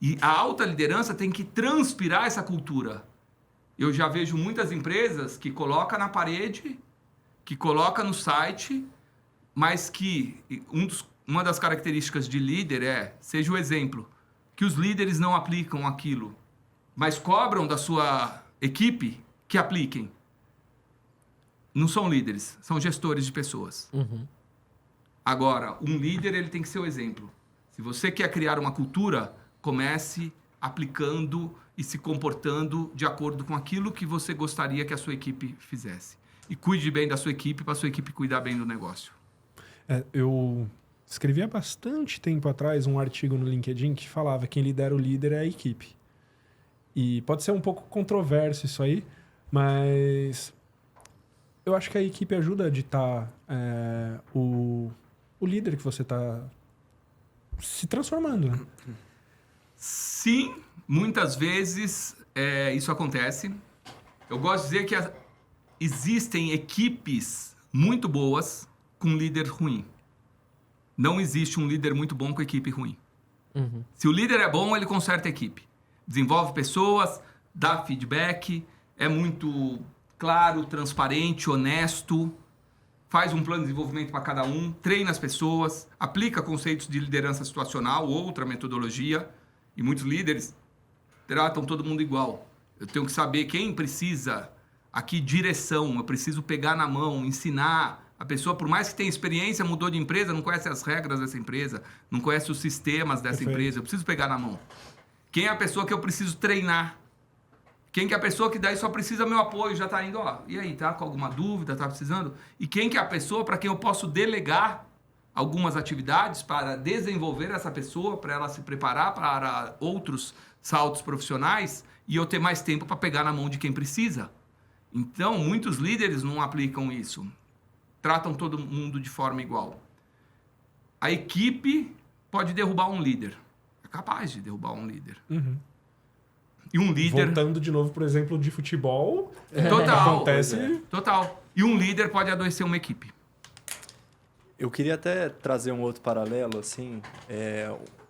E a alta liderança tem que transpirar essa cultura. Eu já vejo muitas empresas que colocam na parede, que colocam no site, mas que uma das características de líder seja o exemplo, que os líderes não aplicam aquilo, mas cobram da sua equipe que apliquem. Não são líderes, são gestores de pessoas. Uhum. Agora, um líder ele tem que ser o exemplo. Se você quer criar uma cultura, comece aplicando e se comportando de acordo com aquilo que você gostaria que a sua equipe fizesse. E cuide bem da sua equipe para a sua equipe cuidar bem do negócio. Eu escrevi há bastante tempo atrás um artigo no LinkedIn que falava que quem lidera o líder é a equipe. E pode ser um pouco controverso isso aí, mas eu acho que a equipe ajuda a ditar o líder que você está se transformando, né? Sim, muitas vezes isso acontece. Eu gosto de dizer que existem equipes muito boas com líder ruim. Não existe um líder muito bom com equipe ruim. Uhum. Se o líder é bom, ele conserta a equipe. Desenvolve pessoas, dá feedback, é muito claro, transparente, honesto, faz um plano de desenvolvimento para cada um, treina as pessoas, aplica conceitos de liderança situacional, outra metodologia. E muitos líderes tratam todo mundo igual. Eu tenho que saber quem precisa aqui direção, eu preciso pegar na mão, ensinar. A pessoa, por mais que tenha experiência, mudou de empresa, não conhece as regras dessa empresa, não conhece os sistemas dessa empresa, eu preciso pegar na mão. Quem é a pessoa que eu preciso treinar? Quem que é a pessoa que daí só precisa meu apoio, já está indo, e aí, tá com alguma dúvida, tá precisando? E quem que é a pessoa para quem eu posso delegar algumas atividades para desenvolver essa pessoa, para ela se preparar para outros saltos profissionais e eu ter mais tempo para pegar na mão de quem precisa. Então, muitos líderes não aplicam isso. Tratam todo mundo de forma igual. A equipe pode derrubar um líder. É capaz de derrubar um líder. Uhum. E um líder... Voltando de novo, por exemplo, de futebol, Total. acontece... Total. E um líder pode adoecer uma equipe. Eu queria até trazer um outro paralelo, assim,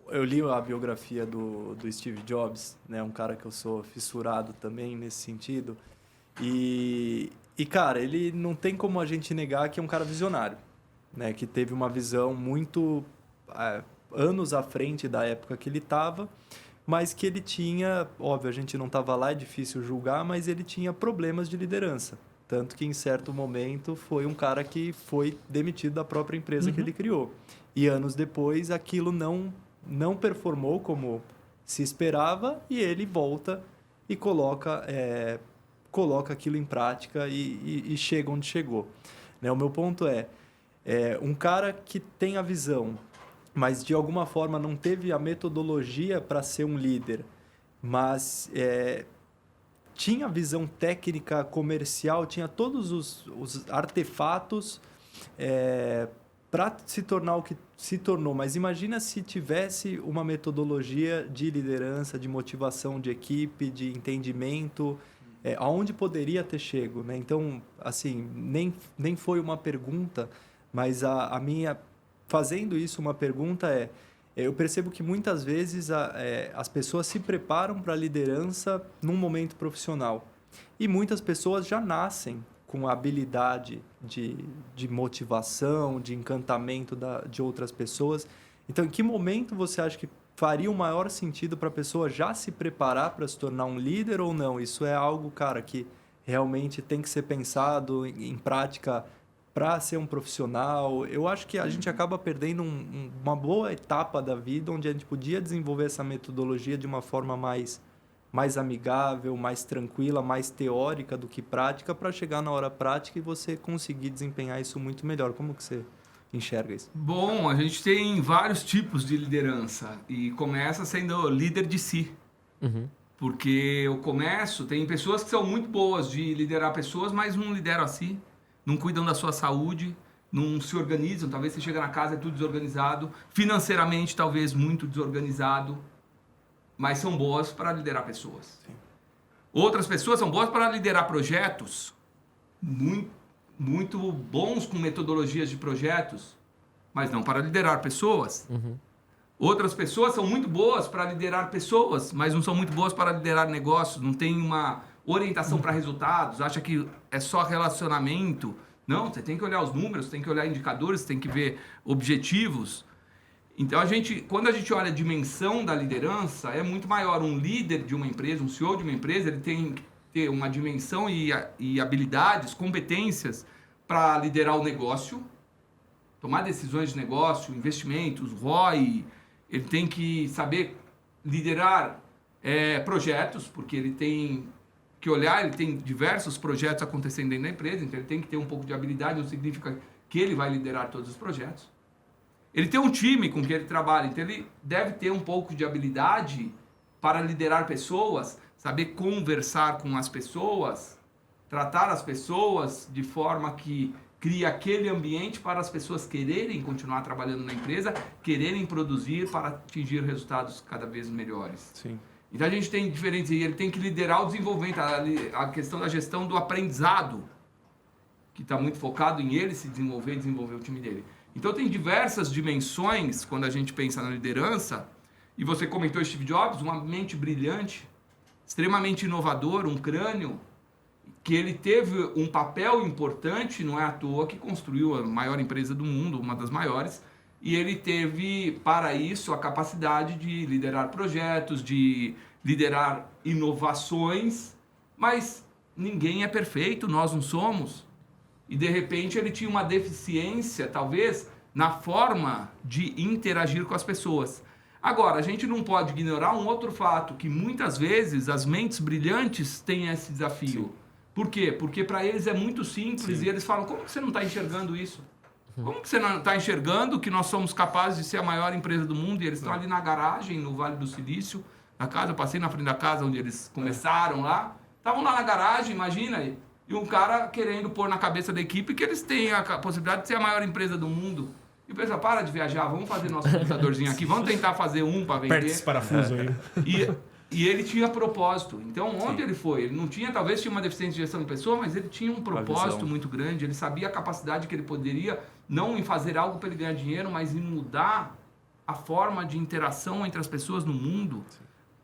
eu li a biografia do Steve Jobs, né? Um cara que eu sou fissurado também nesse sentido. E, cara, ele não tem como a gente negar que é um cara visionário, né? Que teve uma visão muito anos à frente da época que ele estava, mas que ele tinha, óbvio, a gente não estava lá, é difícil julgar, mas ele tinha problemas de liderança. Tanto que, em certo momento, foi um cara que foi demitido da própria empresa que ele criou. E anos depois, aquilo não performou como se esperava e ele volta e coloca aquilo em prática e chega onde chegou. Né? O meu ponto é um cara que tem a visão, mas de alguma forma não teve a metodologia para ser um líder, mas tinha visão técnica, comercial, tinha todos os artefatos para se tornar o que se tornou. Mas imagina se tivesse uma metodologia de liderança, de motivação de equipe, de entendimento, aonde poderia ter chego, né? Então, assim, nem foi uma pergunta, mas a minha... Fazendo isso, uma pergunta eu percebo que muitas vezes as pessoas se preparam para a liderança num momento profissional. E muitas pessoas já nascem com a habilidade de motivação, de encantamento de outras pessoas. Então, em que momento você acha que faria o maior sentido para a pessoa já se preparar para se tornar um líder ou não? Isso é algo, cara, que realmente tem que ser pensado em prática para ser um profissional. Eu acho que a gente acaba perdendo uma boa etapa da vida onde a gente podia desenvolver essa metodologia de uma forma mais amigável, mais tranquila, mais teórica do que prática, para chegar na hora prática e você conseguir desempenhar isso muito melhor. Como que você enxerga isso? Bom, a gente tem vários tipos de liderança e começa sendo líder de si. Porque eu começo, tem pessoas que são muito boas de liderar pessoas, mas não lideram a si. Não cuidam da sua saúde, não se organizam. Talvez você chega na casa e é tudo desorganizado. Financeiramente, talvez muito desorganizado. Mas são boas para liderar pessoas. Sim. Outras pessoas são boas para liderar projetos. Muito bons com metodologias de projetos. Mas não para liderar pessoas. Outras pessoas são muito boas para liderar pessoas, mas não são muito boas para liderar negócios. Não tem uma orientação para resultados, acha que é só relacionamento. Não, você tem que olhar os números, tem que olhar indicadores, tem que ver objetivos. Então, quando a gente olha a dimensão da liderança, é muito maior. Um líder de uma empresa, um CEO de uma empresa, ele tem que ter uma dimensão e habilidades, competências para liderar o negócio, tomar decisões de negócio, investimentos, ROI. Ele tem que saber liderar projetos, porque ele tem que olhar, ele tem diversos projetos acontecendo dentro da empresa, então ele tem que ter um pouco de habilidade, não significa que ele vai liderar todos os projetos. Ele tem um time com que ele trabalha, então ele deve ter um pouco de habilidade para liderar pessoas, saber conversar com as pessoas, tratar as pessoas de forma que cria aquele ambiente para as pessoas quererem continuar trabalhando na empresa, quererem produzir para atingir resultados cada vez melhores. Sim. Então a gente tem diferentes, ele tem que liderar o desenvolvimento, a questão da gestão do aprendizado, que está muito focado em ele se desenvolver e desenvolver o time dele. Então tem diversas dimensões quando a gente pensa na liderança, e você comentou Steve Jobs, uma mente brilhante, extremamente inovador, um crânio, que ele teve um papel importante, não é à toa que construiu a maior empresa do mundo, uma das maiores, e ele teve, para isso, a capacidade de liderar projetos, de liderar inovações, mas ninguém é perfeito, nós não somos. E, de repente, ele tinha uma deficiência, talvez, na forma de interagir com as pessoas. Agora, a gente não pode ignorar um outro fato, que muitas vezes as mentes brilhantes têm esse desafio. Sim. Por quê? Porque para eles é muito simples. Sim. E eles falam, como que você não está enxergando isso? Como que você não está enxergando que nós somos capazes de ser a maior empresa do mundo e eles estão ali na garagem, no Vale do Silício, na casa, eu passei na frente da casa onde eles começaram lá, estavam lá na garagem, imagina, e um cara querendo pôr na cabeça da equipe que eles têm a possibilidade de ser a maior empresa do mundo. E o pessoal, para de viajar, vamos fazer nosso computadorzinho aqui, vamos tentar fazer um para vender. Aperta esse parafuso aí. E ele tinha propósito. Então, onde ele foi? Ele não tinha, talvez tinha uma deficiência de gestão de pessoa, mas ele tinha um propósito muito grande. Ele sabia a capacidade que ele poderia, não em fazer algo para ele ganhar dinheiro, mas em mudar a forma de interação entre as pessoas no mundo,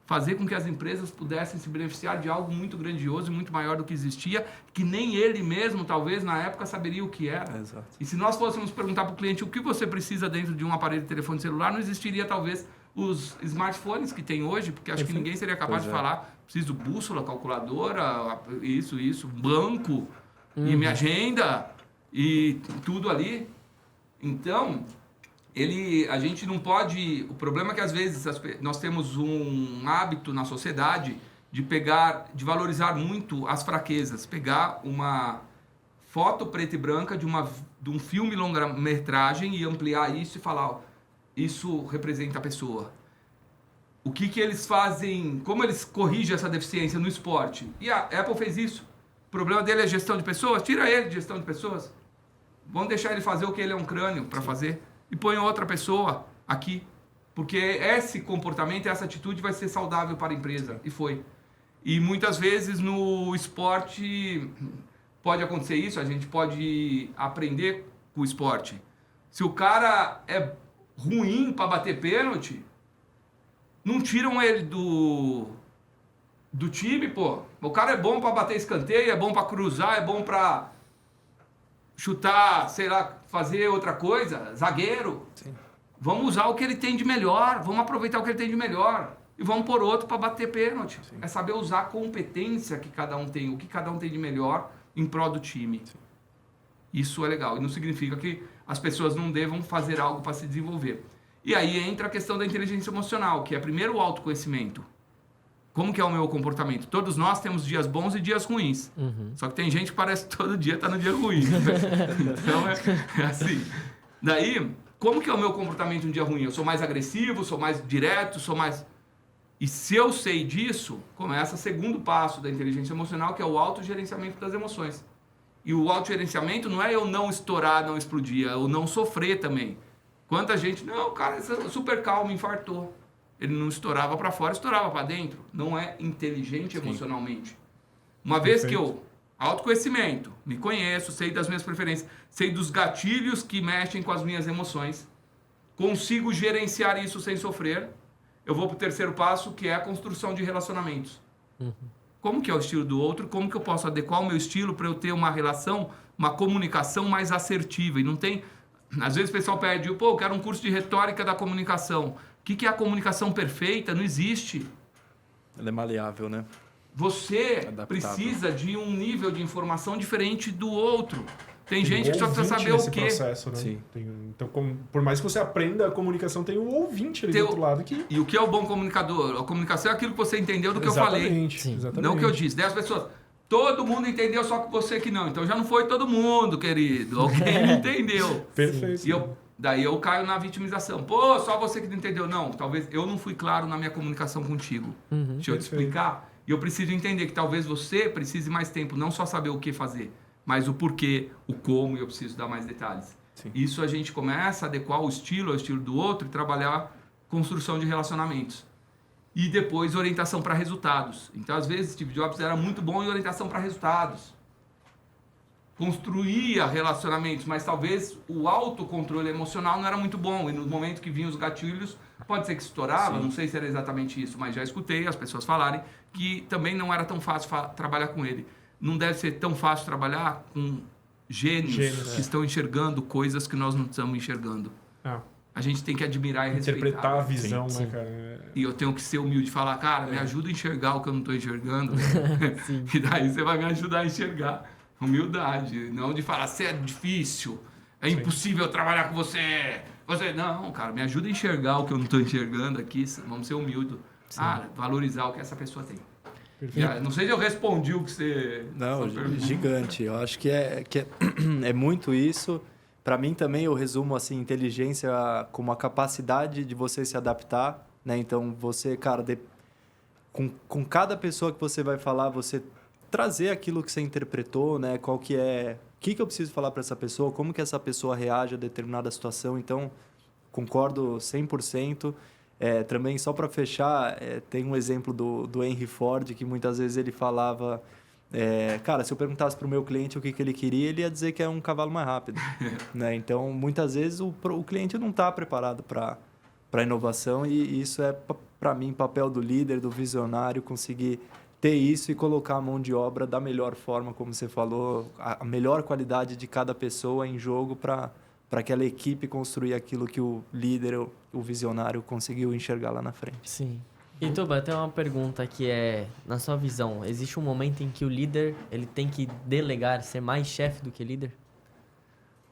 fazer com que as empresas pudessem se beneficiar de algo muito grandioso e muito maior do que existia, que nem ele mesmo, talvez, na época, saberia o que era. Exato. E se nós fôssemos perguntar para o cliente o que você precisa dentro de um aparelho de telefone celular, não existiria, talvez, os smartphones que tem hoje, porque acho que ninguém seria capaz de falar, preciso bússola, calculadora, isso, banco, e minha agenda, e tudo ali. Então, a gente não pode... O problema é que, às vezes, nós temos um hábito na sociedade de valorizar muito as fraquezas. Pegar uma foto preta e branca de um filme longa-metragem e ampliar isso e falar, ó, isso representa a pessoa. O que eles fazem, como eles corrigem essa deficiência no esporte? E a Apple fez isso. O problema dele é gestão de pessoas? Tira ele de gestão de pessoas. Vamos deixar ele fazer o que ele é um crânio para fazer. E põe outra pessoa aqui. Porque esse comportamento, essa atitude vai ser saudável para a empresa. E foi. E muitas vezes no esporte pode acontecer isso, a gente pode aprender com o esporte. Se o cara é ruim para bater pênalti, não tiram ele do time, pô. O cara é bom para bater escanteio, é bom para cruzar, é bom para chutar, sei lá, fazer outra coisa, zagueiro. Sim. Vamos usar o que ele tem de melhor, vamos aproveitar o que ele tem de melhor e vamos pôr outro para bater pênalti. Sim. É saber usar a competência que cada um tem, o que cada um tem de melhor em prol do time. Sim. Isso é legal. E não significa que as pessoas não devam fazer algo para se desenvolver. E aí entra a questão da inteligência emocional, que é primeiro o autoconhecimento. Como que é o meu comportamento? Todos nós temos dias bons e dias ruins. Só que tem gente que parece que todo dia está no dia ruim. Então é assim. Daí, como que é o meu comportamento um dia ruim? Eu sou mais agressivo, sou mais direto, sou mais... E se eu sei disso, começa o segundo passo da inteligência emocional, que é o autogerenciamento das emoções. E o autogerenciamento não é eu não estourar, não explodir, é eu não sofrer também. Quanta gente, não, o cara é super calmo, infartou. Ele não estourava para fora, estourava para dentro. Não é inteligente emocionalmente. Uma vez que eu... Autoconhecimento, me conheço, sei das minhas preferências, sei dos gatilhos que mexem com as minhas emoções, consigo gerenciar isso sem sofrer, eu vou para o terceiro passo, que é a construção de relacionamentos. Como que é o estilo do outro? Como que eu posso adequar o meu estilo para eu ter uma relação, uma comunicação mais assertiva? E não tem... Às vezes o pessoal pede, pô, eu quero um curso de retórica da comunicação. O que é a comunicação perfeita? Não existe. Ela é maleável, né? Você Adaptável. Precisa de um nível de informação diferente do outro. Tem gente que só precisa saber o quê. Processo, né? Sim. Então, por mais que você aprenda a comunicação, tem um ouvinte ali do outro lado que... E o que é o bom comunicador? A comunicação é aquilo que você entendeu do que eu falei. Exatamente. Não o que eu disse. 10 pessoas... Todo mundo entendeu, só que você que não. Então já não foi todo mundo, querido. Alguém não entendeu. Perfeito. E daí eu caio na vitimização. Pô, só você que não entendeu. Não, talvez eu não fui claro na minha comunicação contigo. Deixa eu te explicar. E eu preciso entender que talvez você precise mais tempo, não só saber o que fazer, mas o porquê, o como, e eu preciso dar mais detalhes. Sim. Isso a gente começa a adequar o estilo ao estilo do outro e trabalhar construção de relacionamentos. E depois orientação para resultados. Então, às vezes, Steve Jobs era muito bom em orientação para resultados. Construía relacionamentos, mas talvez o autocontrole emocional não era muito bom. E no momento que vinham os gatilhos, pode ser que estourava, não sei se era exatamente isso, mas já escutei as pessoas falarem que também não era tão fácil trabalhar com ele. Não deve ser tão fácil trabalhar com gênios que estão enxergando coisas que nós não estamos enxergando. A gente tem que admirar e respeitar. Interpretar a visão, né, cara? E eu tenho que ser humilde e falar, cara, me ajuda a enxergar o que eu não estou enxergando. E daí você vai me ajudar a enxergar. Humildade, não de falar, você é difícil, é impossível trabalhar com você. Não, cara, me ajuda a enxergar o que eu não estou enxergando aqui. Vamos ser humildes. Valorizar o que essa pessoa tem. Não sei se eu respondi o que você... Não, gigante. Eu acho que é muito isso. Para mim também eu resumo assim, inteligência como a capacidade de você se adaptar, né? Então você, cara, com cada pessoa que você vai falar, você trazer aquilo que você interpretou, né? Qual que é... O que eu preciso falar para essa pessoa? Como que essa pessoa reage a determinada situação? Então, concordo 100%. Também, só para fechar, tem um exemplo do Henry Ford, que muitas vezes ele falava... cara, se eu perguntasse para o meu cliente o que ele queria, ele ia dizer que é um cavalo mais rápido. Né? Então, muitas vezes, o cliente não está preparado para a inovação, e isso é, para mim, papel do líder, do visionário, conseguir ter isso e colocar a mão de obra da melhor forma, como você falou, a melhor qualidade de cada pessoa em jogo para aquela equipe construir aquilo que o líder, o visionário, conseguiu enxergar lá na frente. Sim. E Tuba, tem uma pergunta que é, na sua visão, existe um momento em que o líder ele tem que delegar, ser mais chefe do que líder?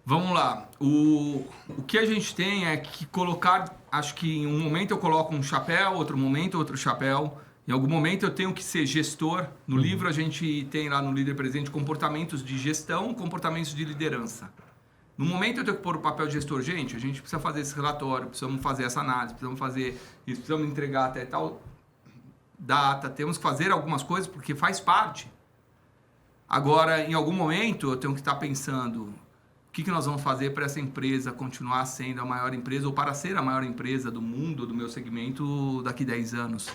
Vamos lá. O que a gente tem é que colocar... Acho que em um momento eu coloco um chapéu, outro momento outro chapéu. Em algum momento eu tenho que ser gestor. No livro a gente tem lá no Líder Presente comportamentos de gestão, comportamentos de liderança. No momento eu tenho que pôr o papel de gestor. Gente, a gente precisa fazer esse relatório, precisamos fazer essa análise, precisamos fazer isso, precisamos entregar até tal data, temos que fazer algumas coisas porque faz parte. Agora, em algum momento eu tenho que estar pensando... O que nós vamos fazer para essa empresa continuar sendo a maior empresa ou para ser a maior empresa do mundo, do meu segmento, daqui 10 anos?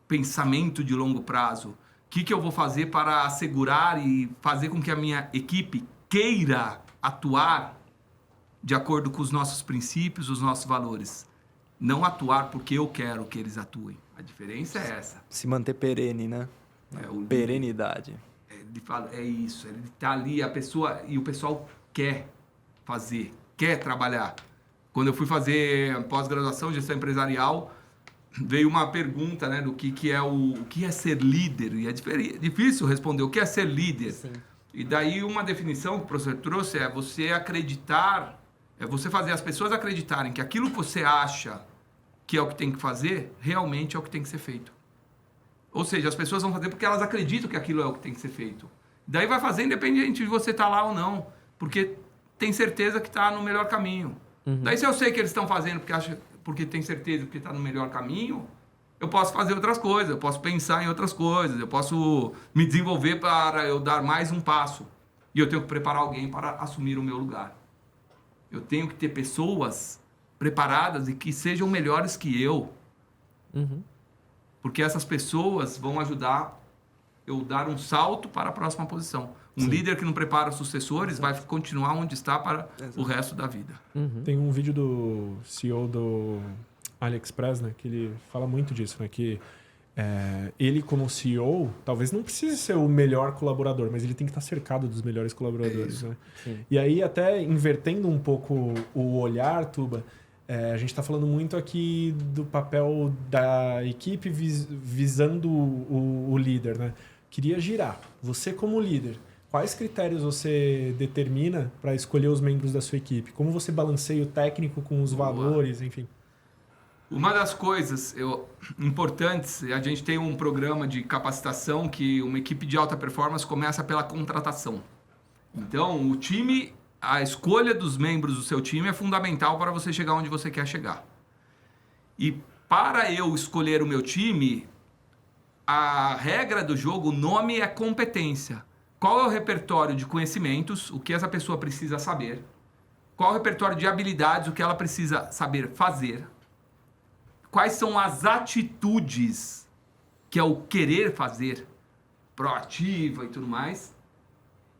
Pensamento de longo prazo. O que eu vou fazer para assegurar e fazer com que a minha equipe queira atuar de acordo com os nossos princípios, os nossos valores? Não atuar porque eu quero que eles atuem. A diferença é essa. Se manter perene, né? Perenidade. Ele fala, é isso, ele tá ali, a pessoa, e o pessoal quer fazer, quer trabalhar. Quando eu fui fazer pós-graduação em gestão empresarial, veio uma pergunta, né, do que é o que é ser líder, e é difícil responder o que é ser líder. Sim. E daí uma definição que o professor trouxe é você acreditar, é você fazer as pessoas acreditarem que aquilo que você acha que é o que tem que fazer, realmente é o que tem que ser feito. Ou seja, as pessoas vão fazer porque elas acreditam que aquilo é o que tem que ser feito. Daí vai fazer independente de você estar lá ou não. Porque tem certeza que está no melhor caminho. Daí se eu sei que eles estão fazendo porque tem certeza que está no melhor caminho, eu posso fazer outras coisas, eu posso pensar em outras coisas, eu posso me desenvolver para eu dar mais um passo. E eu tenho que preparar alguém para assumir o meu lugar. Eu tenho que ter pessoas preparadas e que sejam melhores que eu. Porque essas pessoas vão ajudar eu dar um salto para a próxima posição. Um líder que não prepara os sucessores vai continuar onde está para o resto da vida. Tem um vídeo do CEO do AliExpress, né, que ele fala muito disso, né, que ele como CEO talvez não precise ser o melhor colaborador, mas ele tem que estar cercado dos melhores colaboradores. Né? E aí até invertendo um pouco o olhar, Tuba, a gente está falando muito aqui do papel da equipe visando o líder, né? Queria girar. Você como líder, quais critérios você determina para escolher os membros da sua equipe? Como você balanceia o técnico com os valores, enfim? Uma das coisas importantes, a gente tem um programa de capacitação que uma equipe de alta performance começa pela contratação. Então, o time... A escolha dos membros do seu time é fundamental para você chegar onde você quer chegar. E para eu escolher o meu time, a regra do jogo, o nome é competência. Qual é o repertório de conhecimentos, o que essa pessoa precisa saber? Qual é o repertório de habilidades, o que ela precisa saber fazer? Quais são as atitudes, que é o querer fazer, proativa e tudo mais?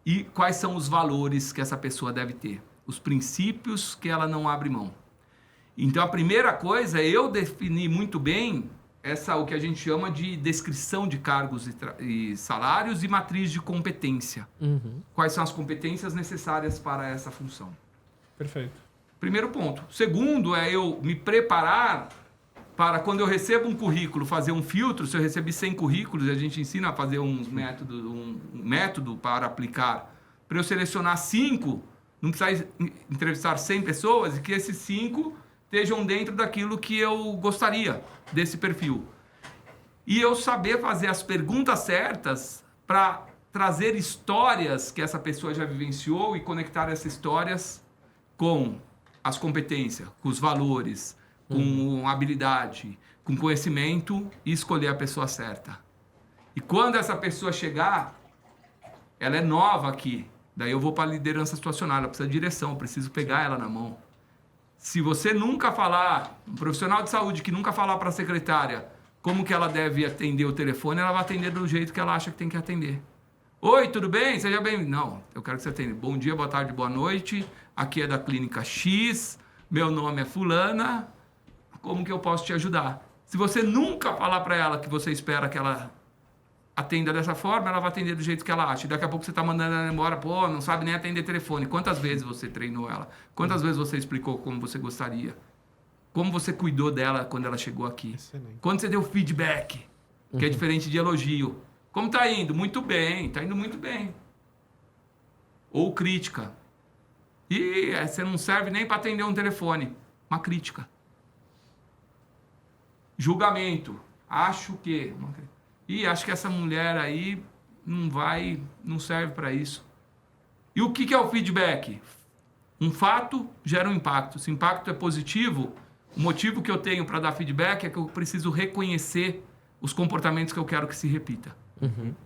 E quais são os valores que essa pessoa deve ter? Os princípios que ela não abre mão. Então, a primeira coisa é eu definir muito bem o que a gente chama de descrição de cargos e salários e matriz de competência. Quais são as competências necessárias para essa função? Perfeito. Primeiro ponto. Segundo é eu me preparar para quando eu recebo um currículo, fazer um filtro. Se eu recebi 100 currículos, a gente ensina a fazer um método para aplicar. Para eu selecionar 5, não precisar entrevistar 100 pessoas e que esses 5 estejam dentro daquilo que eu gostaria, desse perfil. E eu saber fazer as perguntas certas para trazer histórias que essa pessoa já vivenciou e conectar essas histórias com as competências, com os valores, com habilidade, com conhecimento e escolher a pessoa certa. E quando essa pessoa chegar, ela é nova aqui, daí eu vou para a liderança situacional, ela precisa de direção, eu preciso pegar ela na mão. Se você nunca falar, um profissional de saúde que nunca falar para a secretária como que ela deve atender o telefone, ela vai atender do jeito que ela acha que tem que atender. Oi, tudo bem? Seja bem-vindo. Não, eu quero que você atenda. Bom dia, boa tarde, boa noite. Aqui é da clínica X, meu nome é fulana. como que eu posso te ajudar? Se você nunca falar para ela que você espera que ela atenda dessa forma, ela vai atender do jeito que ela acha. E daqui a pouco você está mandando ela embora, pô, não sabe nem atender telefone. Quantas vezes você treinou ela? Quantas vezes você explicou como você gostaria? Como você cuidou dela quando ela chegou aqui? Excelente. Quando você deu feedback, que é diferente de elogio. Como tá indo? Muito bem, tá indo muito bem. Ou crítica. E você não serve nem para atender um telefone. Uma crítica. Julgamento. Acho que... acho que essa mulher aí não serve para isso. E o que é o feedback? Um fato gera um impacto. Se o impacto é positivo, o motivo que eu tenho para dar feedback é que eu preciso reconhecer os comportamentos que eu quero que se repita.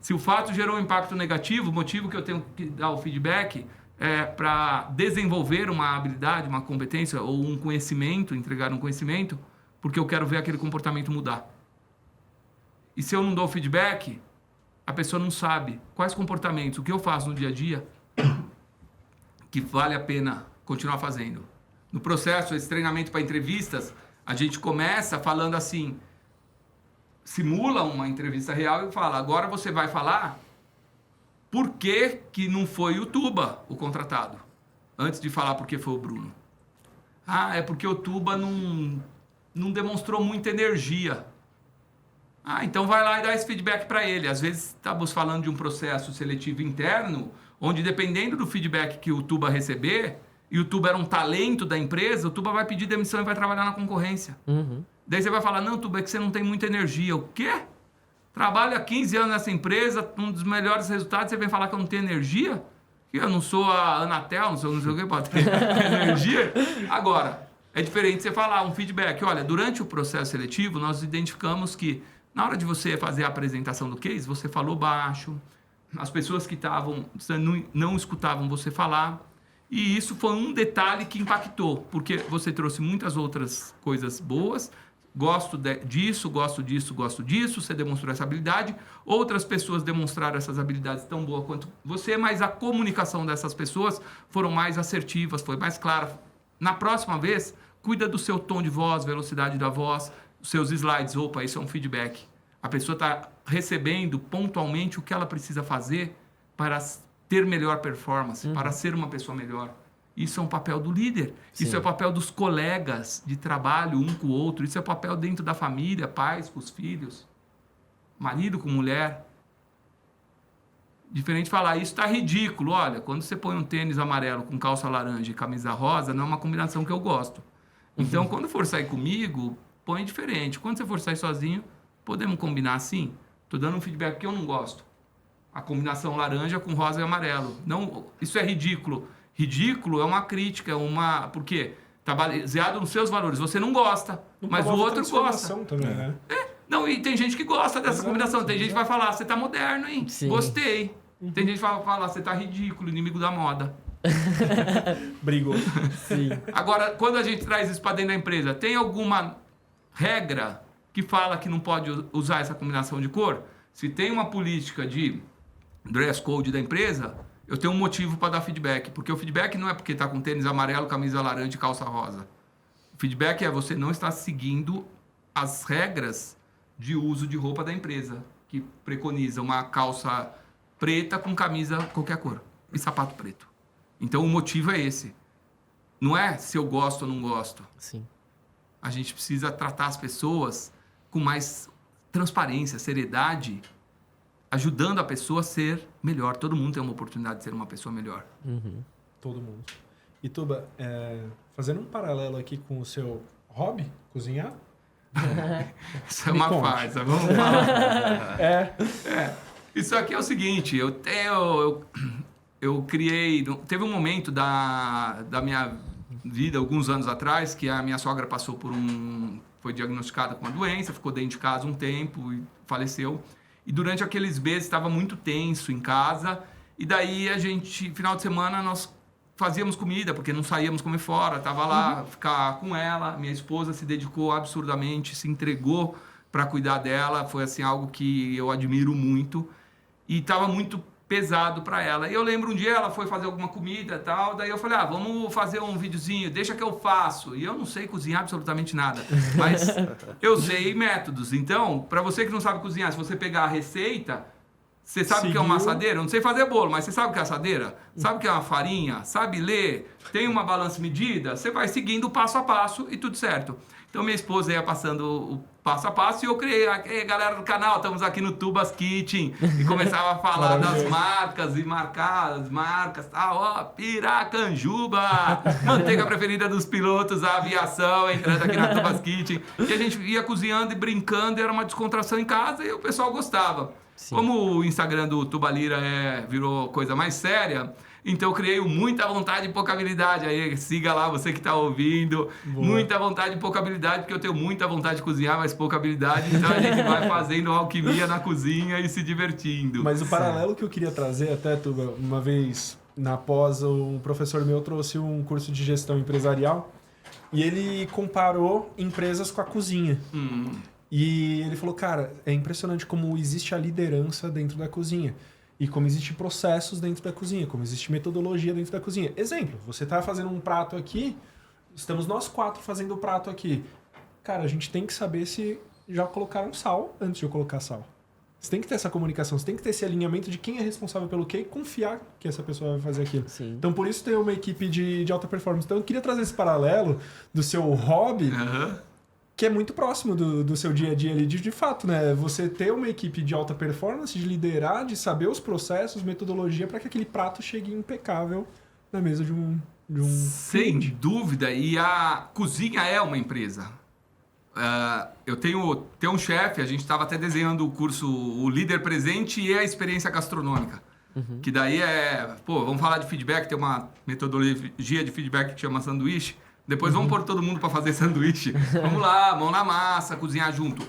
Se o fato gerou um impacto negativo, o motivo que eu tenho que dar o feedback é para desenvolver uma habilidade, uma competência ou um conhecimento, entregar um conhecimento, porque eu quero ver aquele comportamento mudar. E se eu não dou feedback, a pessoa não sabe quais comportamentos, o que eu faço no dia a dia, que vale a pena continuar fazendo. No processo, esse treinamento para entrevistas, a gente começa falando assim, simula uma entrevista real e fala, agora você vai falar por que não foi o Tuba o contratado, antes de falar por que foi o Bruno. É porque o Tuba não demonstrou muita energia. Então vai lá e dá esse feedback para ele. Às vezes estamos falando de um processo seletivo interno, onde dependendo do feedback que o Tuba receber, e o Tuba era um talento da empresa, o Tuba vai pedir demissão e vai trabalhar na concorrência. Daí você vai falar, não, Tuba, é que você não tem muita energia. O quê? Trabalho há 15 anos nessa empresa, um dos melhores resultados, você vem falar que eu não tenho energia? Que eu não sou a Anatel, não sei o que, pode ter energia? Agora, é diferente você falar um feedback. Olha, durante o processo seletivo, nós identificamos que na hora de você fazer a apresentação do case, você falou baixo, as pessoas que estavam não escutavam você falar, e isso foi um detalhe que impactou, porque você trouxe muitas outras coisas boas, gosto disso, você demonstrou essa habilidade, outras pessoas demonstraram essas habilidades tão boas quanto você, mas a comunicação dessas pessoas foram mais assertivas, foi mais clara. Na próxima vez, cuida do seu tom de voz, velocidade da voz, os seus slides. Opa, isso é um feedback. A pessoa está recebendo pontualmente o que ela precisa fazer para ter melhor performance, para ser uma pessoa melhor. Isso é um papel do líder. Sim. Isso é o papel dos colegas de trabalho, um com o outro. Isso é o papel dentro da família, pais com os filhos, marido com mulher. Diferente de falar, isso está ridículo. Olha, quando você põe um tênis amarelo com calça laranja e camisa rosa, não é uma combinação que eu gosto. Então, quando for sair comigo, põe diferente. Quando você for sair sozinho, podemos combinar assim? Estou dando um feedback que eu não gosto. A combinação laranja com rosa e amarelo. Não, isso é ridículo. Ridículo é uma crítica, por quê? Está baseado nos seus valores. Você não gosta, mas o outro gosta. Também, né? Não, e tem gente que gosta dessa combinação. Tem gente que vai falar, você tá moderno, hein? Sim. Gostei. Tem gente que vai falar, você tá ridículo, inimigo da moda. Brigou. Sim. Agora, quando a gente traz isso para dentro da empresa, tem alguma regra que fala que não pode usar essa combinação de cor? Se tem uma política de dress code da empresa, eu tenho um motivo para dar feedback. Porque o feedback não é porque tá com tênis amarelo, camisa laranja e calça rosa. O feedback é você não está seguindo as regras de uso de roupa da empresa, que preconiza uma calça preta com camisa qualquer cor e sapato preto. Então o motivo é esse. Não é se eu gosto ou não gosto. Sim. A gente precisa tratar as pessoas com mais transparência, seriedade, ajudando a pessoa a ser melhor. Todo mundo tem uma oportunidade de ser uma pessoa melhor. Todo mundo. E Tuba, fazendo um paralelo aqui com o seu hobby, cozinhar? Isso é uma farsa, vamos lá. Isso aqui é o seguinte, eu criei... Teve um momento da minha vida, alguns anos atrás, que a minha sogra passou por foi diagnosticada com uma doença, ficou dentro de casa um tempo e faleceu. E durante aqueles meses estava muito tenso em casa. E daí final de semana, nós fazíamos comida, porque não saíamos comer fora. Estava lá, ficar com ela. Minha esposa se dedicou absurdamente, se entregou para cuidar dela. Foi assim, algo que eu admiro muito. E estava muito pesado para ela. E eu lembro um dia ela foi fazer alguma comida e tal, daí eu falei, vamos fazer um videozinho, deixa que eu faço. E eu não sei cozinhar absolutamente nada, mas eu sei métodos. Então, para você que não sabe cozinhar, se você pegar a receita, você sabe o que é uma assadeira? Eu não sei fazer bolo, mas você sabe o que é assadeira? Sabe o que é uma farinha? Sabe ler? Tem uma balança medida? Você vai seguindo passo a passo e tudo certo. Então, minha esposa ia passando o passo a passo e eu criei, galera do canal, estamos aqui no Tubas Kitchen, e começava a falar das marcas e marcar as marcas, tal, ó, Piracanjuba, manteiga preferida dos pilotos, a aviação, entrando aqui na Tubas Kitchen. E a gente ia cozinhando e brincando, e era uma descontração em casa e o pessoal gostava. Sim. Como o Instagram do Tubalira virou coisa mais séria, então eu criei muita vontade e pouca habilidade. Aí siga lá, você que está ouvindo. Boa. Muita vontade e pouca habilidade, porque eu tenho muita vontade de cozinhar, mas pouca habilidade. Então a gente vai fazendo alquimia na cozinha e se divertindo. Mas o paralelo que eu queria trazer até, Tuba, uma vez na pós, um professor meu trouxe um curso de gestão empresarial e ele comparou empresas com a cozinha. E ele falou, cara, é impressionante como existe a liderança dentro da cozinha. E como existem processos dentro da cozinha, como existe metodologia dentro da cozinha. Exemplo, você está fazendo um prato aqui, estamos nós 4 fazendo o prato aqui. Cara, a gente tem que saber se já colocaram sal antes de eu colocar sal. Você tem que ter essa comunicação, você tem que ter esse alinhamento de quem é responsável pelo quê e confiar que essa pessoa vai fazer aquilo. Sim. Então, por isso tem uma equipe de alta performance. Então, eu queria trazer esse paralelo do seu hobby... que é muito próximo do seu dia a dia ali, de fato, né? Você ter uma equipe de alta performance, de liderar, de saber os processos, metodologia, para que aquele prato chegue impecável na mesa de um Sem cliente. Dúvida, e a cozinha é uma empresa. Eu tenho um chefe, a gente estava até desenhando o curso O Líder Presente e a Experiência Gastronômica. Que daí vamos falar de feedback, tem uma metodologia de feedback que chama sanduíche. Depois vamos pôr todo mundo para fazer sanduíche. Vamos lá, mão na massa, cozinhar junto.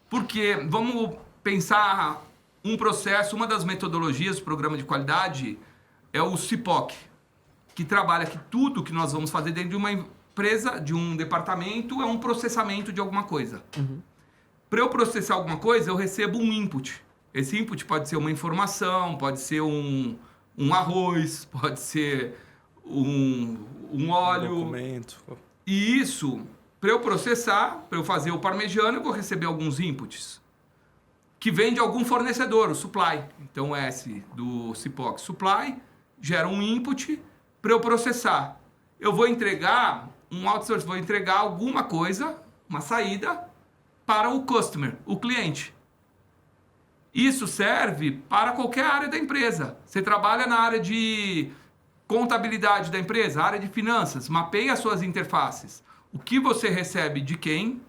Porque vamos pensar um processo, uma das metodologias do programa de qualidade é o CIPOC, que trabalha que tudo que nós vamos fazer dentro de uma empresa, de um departamento, é um processamento de alguma coisa. Para eu processar alguma coisa, eu recebo um input. Esse input pode ser uma informação, pode ser um arroz, pode ser um óleo, documento. E isso, para eu processar, para eu fazer o parmegiano, eu vou receber alguns inputs que vem de algum fornecedor, o supply. Então, o S do CIPOC, supply, gera um input para eu processar. Eu vou entregar um outsource, vou entregar alguma coisa, uma saída, para o customer, o cliente. Isso serve para qualquer área da empresa. Você trabalha na área de contabilidade da empresa, área de finanças, mapeia as suas interfaces. O que você recebe de quem,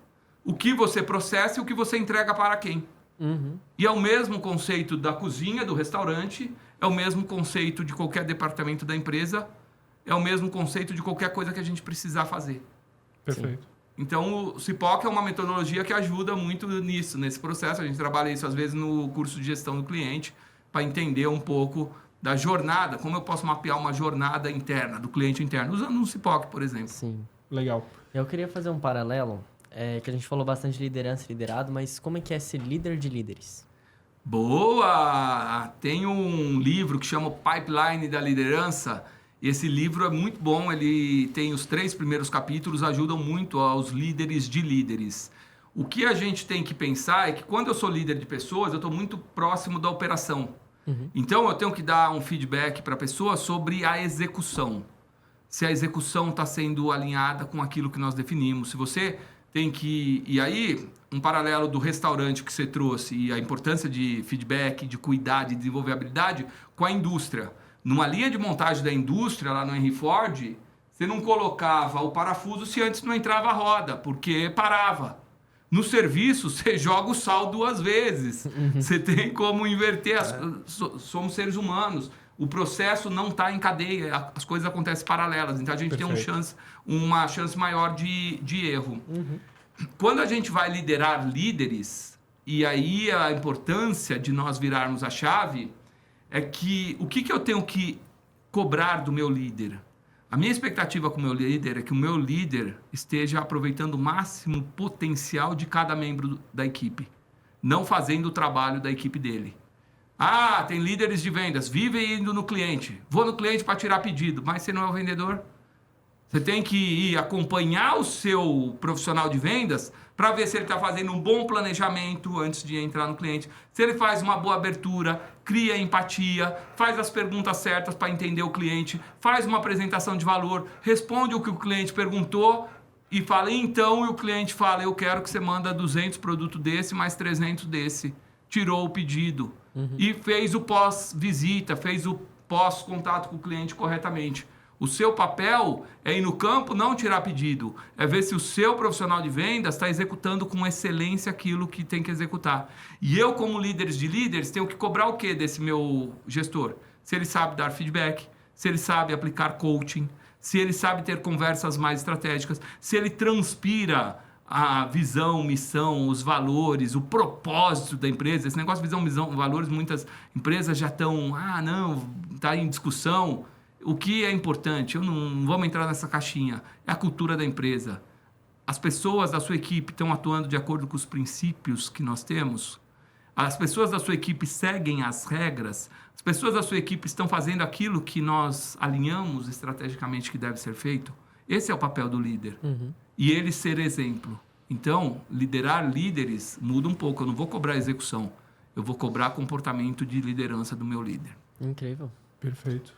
o que você processa e o que você entrega para quem. E é o mesmo conceito da cozinha, do restaurante, é o mesmo conceito de qualquer departamento da empresa, é o mesmo conceito de qualquer coisa que a gente precisar fazer. Perfeito. Sim. Então, o CIPOC é uma metodologia que ajuda muito nisso, nesse processo. A gente trabalha isso, às vezes, no curso de gestão do cliente, para entender um pouco da jornada, como eu posso mapear uma jornada interna, do cliente interno, usando um CIPOC, por exemplo. Sim. Legal. Eu queria fazer um paralelo, que a gente falou bastante de liderança e liderado, mas como é que é ser líder de líderes? Boa! Tem um livro que chama Pipeline da Liderança. Esse livro é muito bom, ele tem os 3 primeiros capítulos, ajudam muito aos líderes de líderes. O que a gente tem que pensar é que quando eu sou líder de pessoas, eu estou muito próximo da operação. Então, eu tenho que dar um feedback para a pessoa sobre a execução. Se a execução está sendo alinhada com aquilo que nós definimos. Se você tem que... E aí, um paralelo do restaurante que você trouxe e a importância de feedback, de cuidar, de desenvolver habilidade com a indústria. Numa linha de montagem da indústria, lá no Henry Ford, você não colocava o parafuso se antes não entrava a roda, porque parava. No serviço, você joga o sal 2 vezes. Você tem como inverter. Somos seres humanos. O processo não está em cadeia. As coisas acontecem paralelas. Então, a gente tem uma chance maior de erro. Quando a gente vai liderar líderes, e aí a importância de nós virarmos a chave, é que o que eu tenho que cobrar do meu líder? A minha expectativa com o meu líder é que o meu líder esteja aproveitando o máximo potencial de cada membro da equipe, não fazendo o trabalho da equipe dele. Ah, tem líderes de vendas, vivem indo no cliente. Vou no cliente para tirar pedido, mas você não é o vendedor. Você tem que ir acompanhar o seu profissional de vendas para ver se ele está fazendo um bom planejamento antes de entrar no cliente, se ele faz uma boa abertura, cria empatia, faz as perguntas certas para entender o cliente, faz uma apresentação de valor, responde o que o cliente perguntou e fala, então, e o cliente fala, eu quero que você manda 200 produtos desse mais 300 desse. Tirou o pedido. E fez o pós-visita, fez o pós-contato com o cliente corretamente. O seu papel é ir no campo, não tirar pedido. É ver se o seu profissional de vendas está executando com excelência aquilo que tem que executar. E eu, como líderes de líderes, tenho que cobrar o quê desse meu gestor? Se ele sabe dar feedback, se ele sabe aplicar coaching, se ele sabe ter conversas mais estratégicas, se ele transpira a visão, missão, os valores, o propósito da empresa. Esse negócio de visão, missão, valores, muitas empresas já estão, está em discussão. O que é importante? Eu não vamos entrar nessa caixinha. É a cultura da empresa. As pessoas da sua equipe estão atuando de acordo com os princípios que nós temos? As pessoas da sua equipe seguem as regras? As pessoas da sua equipe estão fazendo aquilo que nós alinhamos estrategicamente que deve ser feito? Esse é o papel do líder. E ele ser exemplo. Então, liderar líderes muda um pouco. Eu não vou cobrar execução. Eu vou cobrar comportamento de liderança do meu líder. Incrível. Perfeito.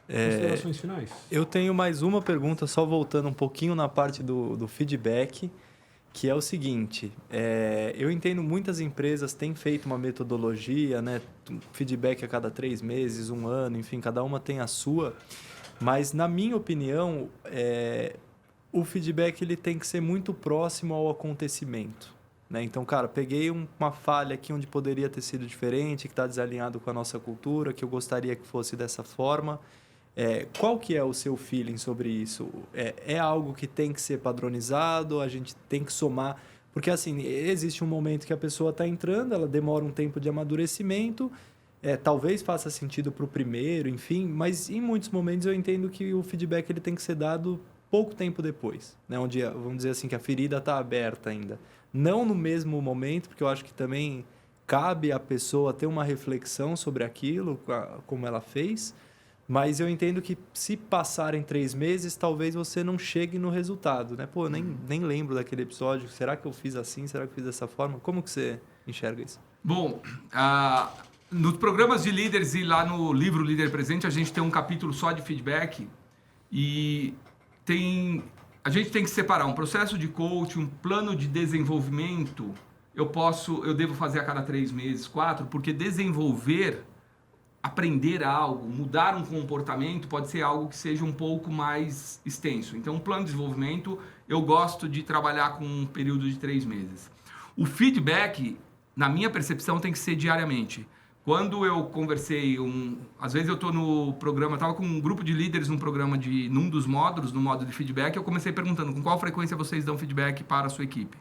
Considerações finais? Eu tenho mais uma pergunta, só voltando um pouquinho na parte do feedback, que é o seguinte, eu entendo muitas empresas têm feito uma metodologia, né, feedback a cada 3 meses, 1 ano, enfim, cada uma tem a sua, mas na minha opinião, o feedback ele tem que ser muito próximo ao acontecimento. Né? Então, cara, peguei uma falha aqui onde poderia ter sido diferente, que está desalinhado com a nossa cultura, que eu gostaria que fosse dessa forma. Qual que é o seu feeling sobre isso? É algo que tem que ser padronizado? A gente tem que somar? Porque, assim, existe um momento que a pessoa está entrando, ela demora um tempo de amadurecimento, talvez faça sentido para o primeiro, enfim, mas em muitos momentos eu entendo que o feedback ele tem que ser dado pouco tempo depois, né? Onde, vamos dizer assim, que a ferida está aberta ainda. Não no mesmo momento, porque eu acho que também cabe à pessoa ter uma reflexão sobre aquilo, como ela fez, mas eu entendo que se passarem 3 meses, talvez você não chegue no resultado, né? Pô, eu nem lembro daquele episódio. Será que eu fiz assim? Será que eu fiz dessa forma? Como que você enxerga isso? Bom, nos programas de líderes e lá no livro Líder Presente, a gente tem um capítulo só de feedback e a gente tem que separar um processo de coaching, um plano de desenvolvimento. Eu devo fazer a cada 3 meses, 4, porque aprender algo, mudar um comportamento pode ser algo que seja um pouco mais extenso. Então, um plano de desenvolvimento, eu gosto de trabalhar com um período de 3 meses. O feedback, na minha percepção, tem que ser diariamente. Quando eu conversei, às vezes eu estou no programa, estava com um grupo de líderes num dos módulos, no módulo de feedback, eu comecei perguntando com qual frequência vocês dão feedback para a sua equipe.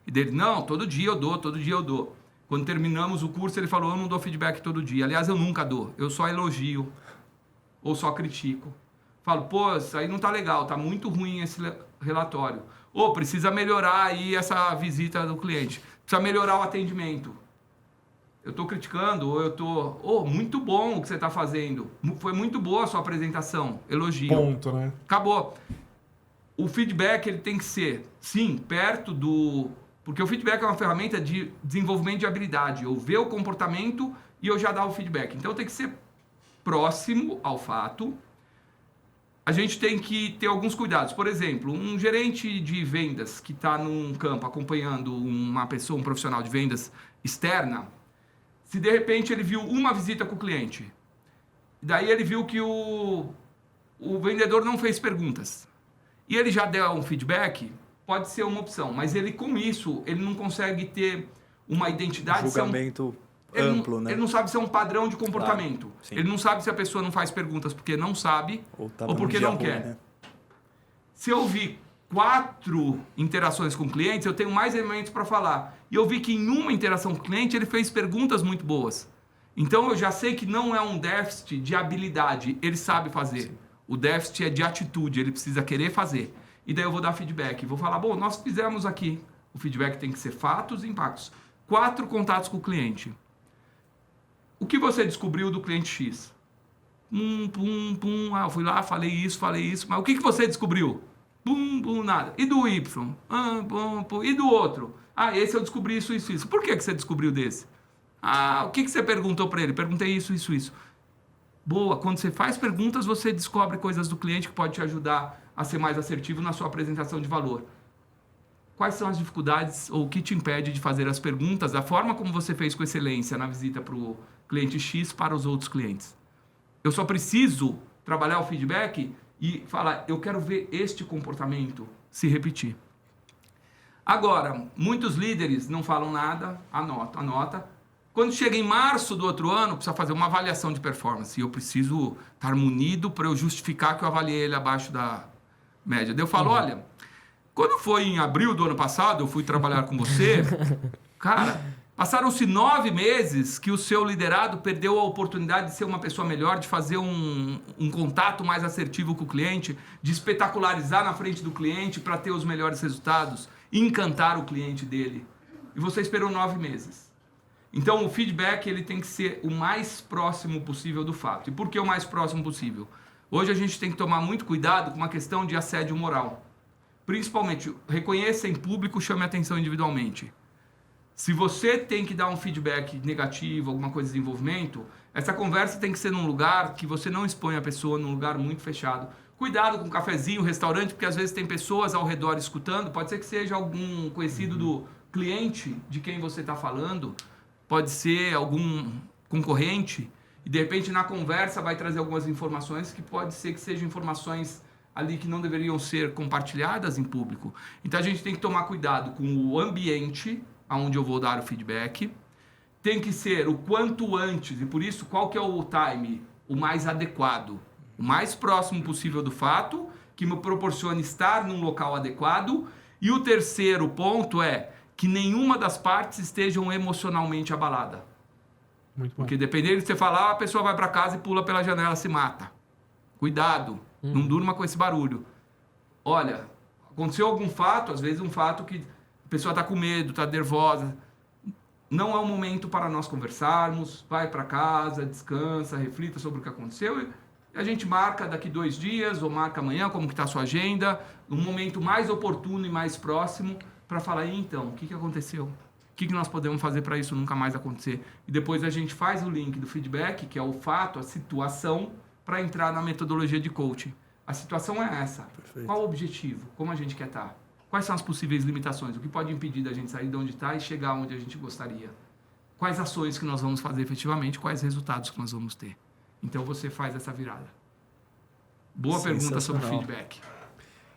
E dele, não, todo dia eu dou. Quando terminamos o curso, ele falou, eu não dou feedback todo dia. Aliás, eu nunca dou. Eu só elogio ou só critico. Falo, pô, isso aí não tá legal, tá muito ruim esse relatório. Ou precisa melhorar aí essa visita do cliente. Precisa melhorar o atendimento. Eu tô criticando ou eu tô... muito bom o que você tá fazendo. Foi muito boa a sua apresentação. Elogio. Ponto, né? Acabou. O feedback, ele tem que ser, sim, perto do... Porque o feedback é uma ferramenta de desenvolvimento de habilidade. Eu ver o comportamento e eu já dar o feedback. Então, tem que ser próximo ao fato. A gente tem que ter alguns cuidados. Por exemplo, um gerente de vendas que está num campo acompanhando uma pessoa, um profissional de vendas externa, se de repente ele viu uma visita com o cliente, daí ele viu que o vendedor não fez perguntas, e ele já deu um feedback... Pode ser uma opção, mas ele com isso, ele não consegue ter uma identidade... Julgamento amplo, né? Ele não sabe se é um padrão de comportamento. Claro, ele não sabe se a pessoa não faz perguntas porque não sabe ou porque não quer. Né? Se eu vi 4 interações com clientes, eu tenho mais elementos para falar. E eu vi que em uma interação com o cliente, ele fez perguntas muito boas. Então, eu já sei que não é um déficit de habilidade, ele sabe fazer. Sim. O déficit é de atitude, ele precisa querer fazer. E daí eu vou dar feedback. Vou falar, bom, nós fizemos aqui. O feedback tem que ser fatos e impactos. 4 contatos com o cliente. O que você descobriu do cliente X? Eu fui lá, falei isso, mas o que você descobriu? Nada. E do Y? E do outro? Esse eu descobri isso. Por que você descobriu desse? O que você perguntou para ele? Perguntei isso. Boa, quando você faz perguntas, você descobre coisas do cliente que pode te ajudar a ser mais assertivo na sua apresentação de valor. Quais são as dificuldades ou o que te impede de fazer as perguntas da forma como você fez com excelência na visita para o cliente X para os outros clientes? Eu só preciso trabalhar o feedback e falar, eu quero ver este comportamento se repetir. Agora, muitos líderes não falam nada, anota. Quando chega em março do outro ano, precisa fazer uma avaliação de performance. E eu preciso estar munido para eu justificar que eu avaliei ele abaixo da média. Daí eu falo, olha, quando foi em abril do ano passado, eu fui trabalhar com você, cara, passaram-se 9 meses que o seu liderado perdeu a oportunidade de ser uma pessoa melhor, de fazer um contato mais assertivo com o cliente, de espetacularizar na frente do cliente para ter os melhores resultados, encantar o cliente dele. E você esperou 9 meses. Então, o feedback ele tem que ser o mais próximo possível do fato. E por que o mais próximo possível? Hoje a gente tem que tomar muito cuidado com uma questão de assédio moral. Principalmente, reconheça em público, chame atenção individualmente. Se você tem que dar um feedback negativo, alguma coisa de desenvolvimento, essa conversa tem que ser num lugar que você não expõe a pessoa, num lugar muito fechado. Cuidado com o cafezinho, restaurante, porque às vezes tem pessoas ao redor escutando. Pode ser que seja algum conhecido do cliente de quem você está falando. Pode ser algum concorrente. E de repente na conversa vai trazer algumas informações que pode ser que sejam informações ali que não deveriam ser compartilhadas em público. Então a gente tem que tomar cuidado com o ambiente onde eu vou dar o feedback. Tem que ser o quanto antes, e por isso qual que é o time? O mais adequado. O mais próximo possível do fato, que me proporcione estar num local adequado. E o terceiro ponto é que nenhuma das partes estejam emocionalmente abalada. Muito bom. Porque dependendo de você falar, a pessoa vai para casa e pula pela janela, se mata. Cuidado, não durma com esse barulho. Olha, aconteceu algum fato, às vezes um fato que a pessoa está com medo, está nervosa. Não é o momento para nós conversarmos, vai para casa, descansa, reflita sobre o que aconteceu. E a gente marca daqui 2 dias, ou marca amanhã, como que está a sua agenda, um momento mais oportuno e mais próximo, para falar, então, o que aconteceu? O que nós podemos fazer para isso nunca mais acontecer? E depois a gente faz o link do feedback, que é o fato, a situação, para entrar na metodologia de coaching. A situação é essa. Perfeito. Qual o objetivo? Como a gente quer estar? Quais são as possíveis limitações? O que pode impedir da gente sair de onde está e chegar onde a gente gostaria? Quais ações que nós vamos fazer efetivamente? Quais resultados que nós vamos ter? Então você faz essa virada. Boa pergunta sobre feedback.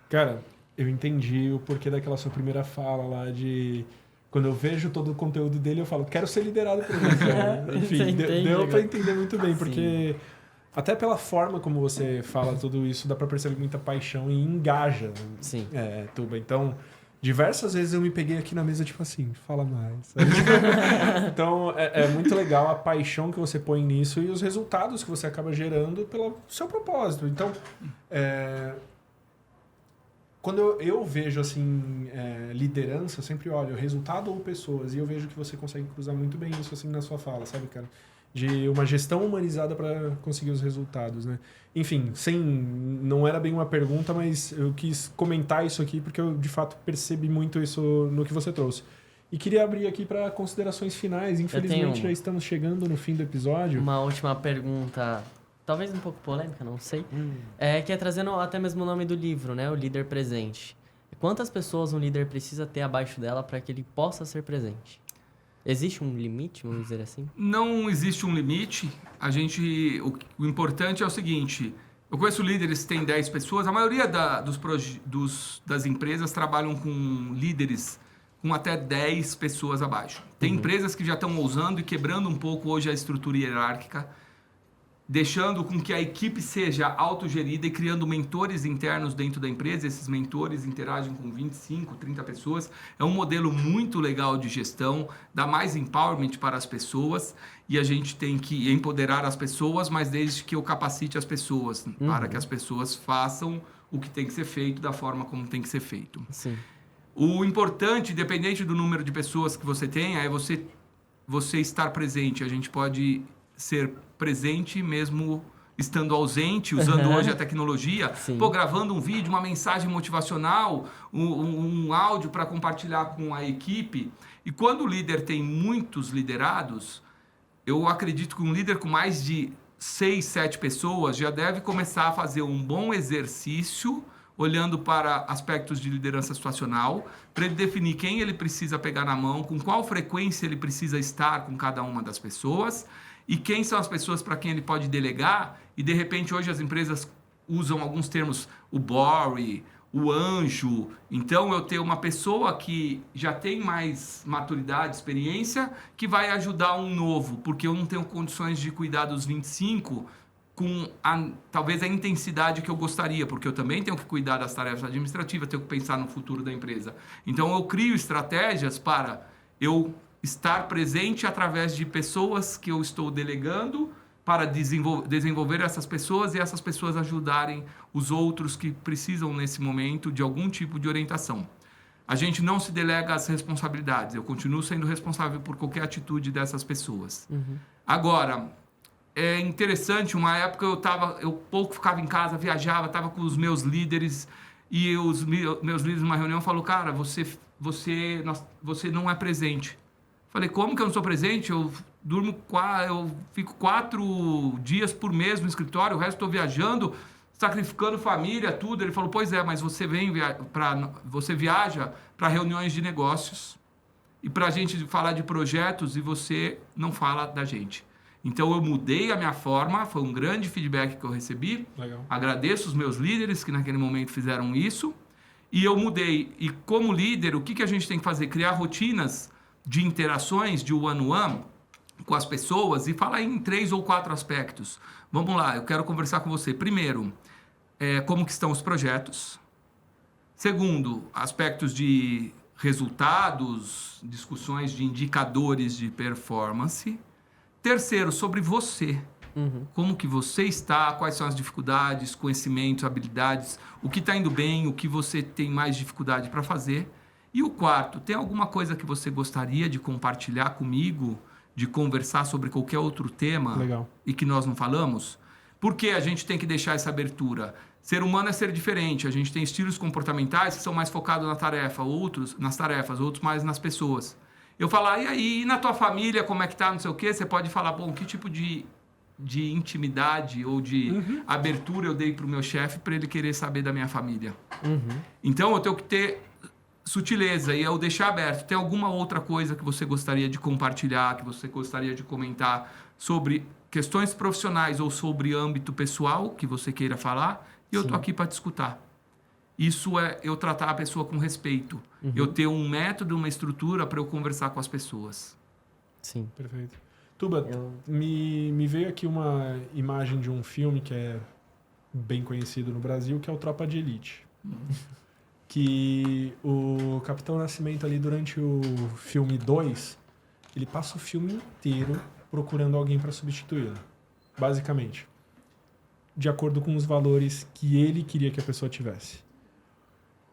Cara, eu entendi o porquê daquela sua primeira fala lá de... Quando eu vejo todo o conteúdo dele, eu falo, quero ser liderado por ele. Enfim, deu para entender muito bem, porque até pela forma como você fala tudo isso, dá para perceber muita paixão e engaja. Sim. Tuba. Então, diversas vezes eu me peguei aqui na mesa, tipo assim, fala mais. Então, é muito legal a paixão que você põe nisso e os resultados que você acaba gerando pelo seu propósito. Então, quando eu vejo assim liderança, eu sempre olho resultado ou pessoas, e eu vejo que você consegue cruzar muito bem isso assim na sua fala, sabe, cara? De uma gestão humanizada para conseguir os resultados, né? Enfim, não era bem uma pergunta, mas eu quis comentar isso aqui porque eu de fato percebi muito isso no que você trouxe. E queria abrir aqui para considerações finais. Infelizmente já estamos chegando no fim do episódio. Uma última pergunta, talvez um pouco polêmica, não sei. Que é trazendo até mesmo o nome do livro, né? O líder presente. Quantas pessoas um líder precisa ter abaixo dela para que ele possa ser presente? Existe um limite, vamos dizer assim? Não existe um limite. O importante é o seguinte: eu conheço líderes que têm 10 pessoas. A maioria das empresas trabalham com líderes com até 10 pessoas abaixo. Tem empresas que já estão ousando e quebrando um pouco hoje a estrutura hierárquica, deixando com que a equipe seja autogerida e criando mentores internos dentro da empresa. Esses mentores interagem com 25, 30 pessoas. É um modelo muito legal de gestão, dá mais empowerment para as pessoas, e a gente tem que empoderar as pessoas, mas desde que eu capacite as pessoas, para que as pessoas façam o que tem que ser feito da forma como tem que ser feito. Sim. O importante, independente do número de pessoas que você tenha, é você estar presente. A gente pode ser presente mesmo estando ausente, usando hoje a tecnologia, gravando um vídeo, uma mensagem motivacional, um áudio para compartilhar com a equipe. E quando o líder tem muitos liderados, eu acredito que um líder com mais de 6, 7 pessoas já deve começar a fazer um bom exercício, olhando para aspectos de liderança situacional, para ele definir quem ele precisa pegar na mão, com qual frequência ele precisa estar com cada uma das pessoas, e quem são as pessoas para quem ele pode delegar. E, de repente, hoje as empresas usam alguns termos, o bore, o anjo. Então, eu tenho uma pessoa que já tem mais maturidade, experiência, que vai ajudar um novo, porque eu não tenho condições de cuidar dos 25 com talvez a intensidade que eu gostaria, porque eu também tenho que cuidar das tarefas administrativas, tenho que pensar no futuro da empresa. Então, eu crio estratégias para eu estar presente através de pessoas que eu estou delegando para desenvolver essas pessoas e essas pessoas ajudarem os outros que precisam, nesse momento, de algum tipo de orientação. A gente não se delega as responsabilidades. Eu continuo sendo responsável por qualquer atitude dessas pessoas. Agora, é interessante, uma época eu pouco ficava em casa, viajava, estava com os meus líderes, e os meus líderes numa reunião falaram, cara, você não é presente. Falei, como que eu não sou presente? Eu fico 4 dias por mês no escritório, o resto estou viajando, sacrificando família, tudo. Ele falou, pois é, mas você viaja para reuniões de negócios e para a gente falar de projetos e você não fala da gente. Então, eu mudei a minha forma, foi um grande feedback que eu recebi. Legal. Agradeço os meus líderes que naquele momento fizeram isso. E eu mudei. E como líder, o que a gente tem que fazer? Criar rotinas de interações, de one-on-one com as pessoas e falar em 3 ou 4 aspectos. Vamos lá, eu quero conversar com você. Primeiro, como que estão os projetos. Segundo, aspectos de resultados, discussões de indicadores de performance. Terceiro, sobre você. Como que você está, quais são as dificuldades, conhecimentos, habilidades, o que está indo bem, o que você tem mais dificuldade para fazer. E o quarto, tem alguma coisa que você gostaria de compartilhar comigo, de conversar sobre qualquer outro tema e que nós não falamos? Porque a gente tem que deixar essa abertura. Ser humano é ser diferente. A gente tem estilos comportamentais que são mais focados na tarefa, outros mais nas pessoas. Eu falar, e aí, na tua família, como é que tá, não sei o quê? Você pode falar, bom, que tipo de intimidade ou de abertura eu dei pro meu chefe para ele querer saber da minha família. Então, eu tenho que ter sutileza e eu deixar aberto. Tem alguma outra coisa que você gostaria de compartilhar, que você gostaria de comentar sobre questões profissionais ou sobre âmbito pessoal que você queira falar? E eu tô aqui para te escutar. Isso é eu tratar a pessoa com respeito. Eu ter um método, uma estrutura para eu conversar com as pessoas. Sim. Perfeito. Tuba, me veio aqui uma imagem de um filme que é bem conhecido no Brasil, que é o Tropa de Elite. Que o Capitão Nascimento ali durante o filme 2, ele passa o filme inteiro procurando alguém para substituí-lo. Basicamente. De acordo com os valores que ele queria que a pessoa tivesse.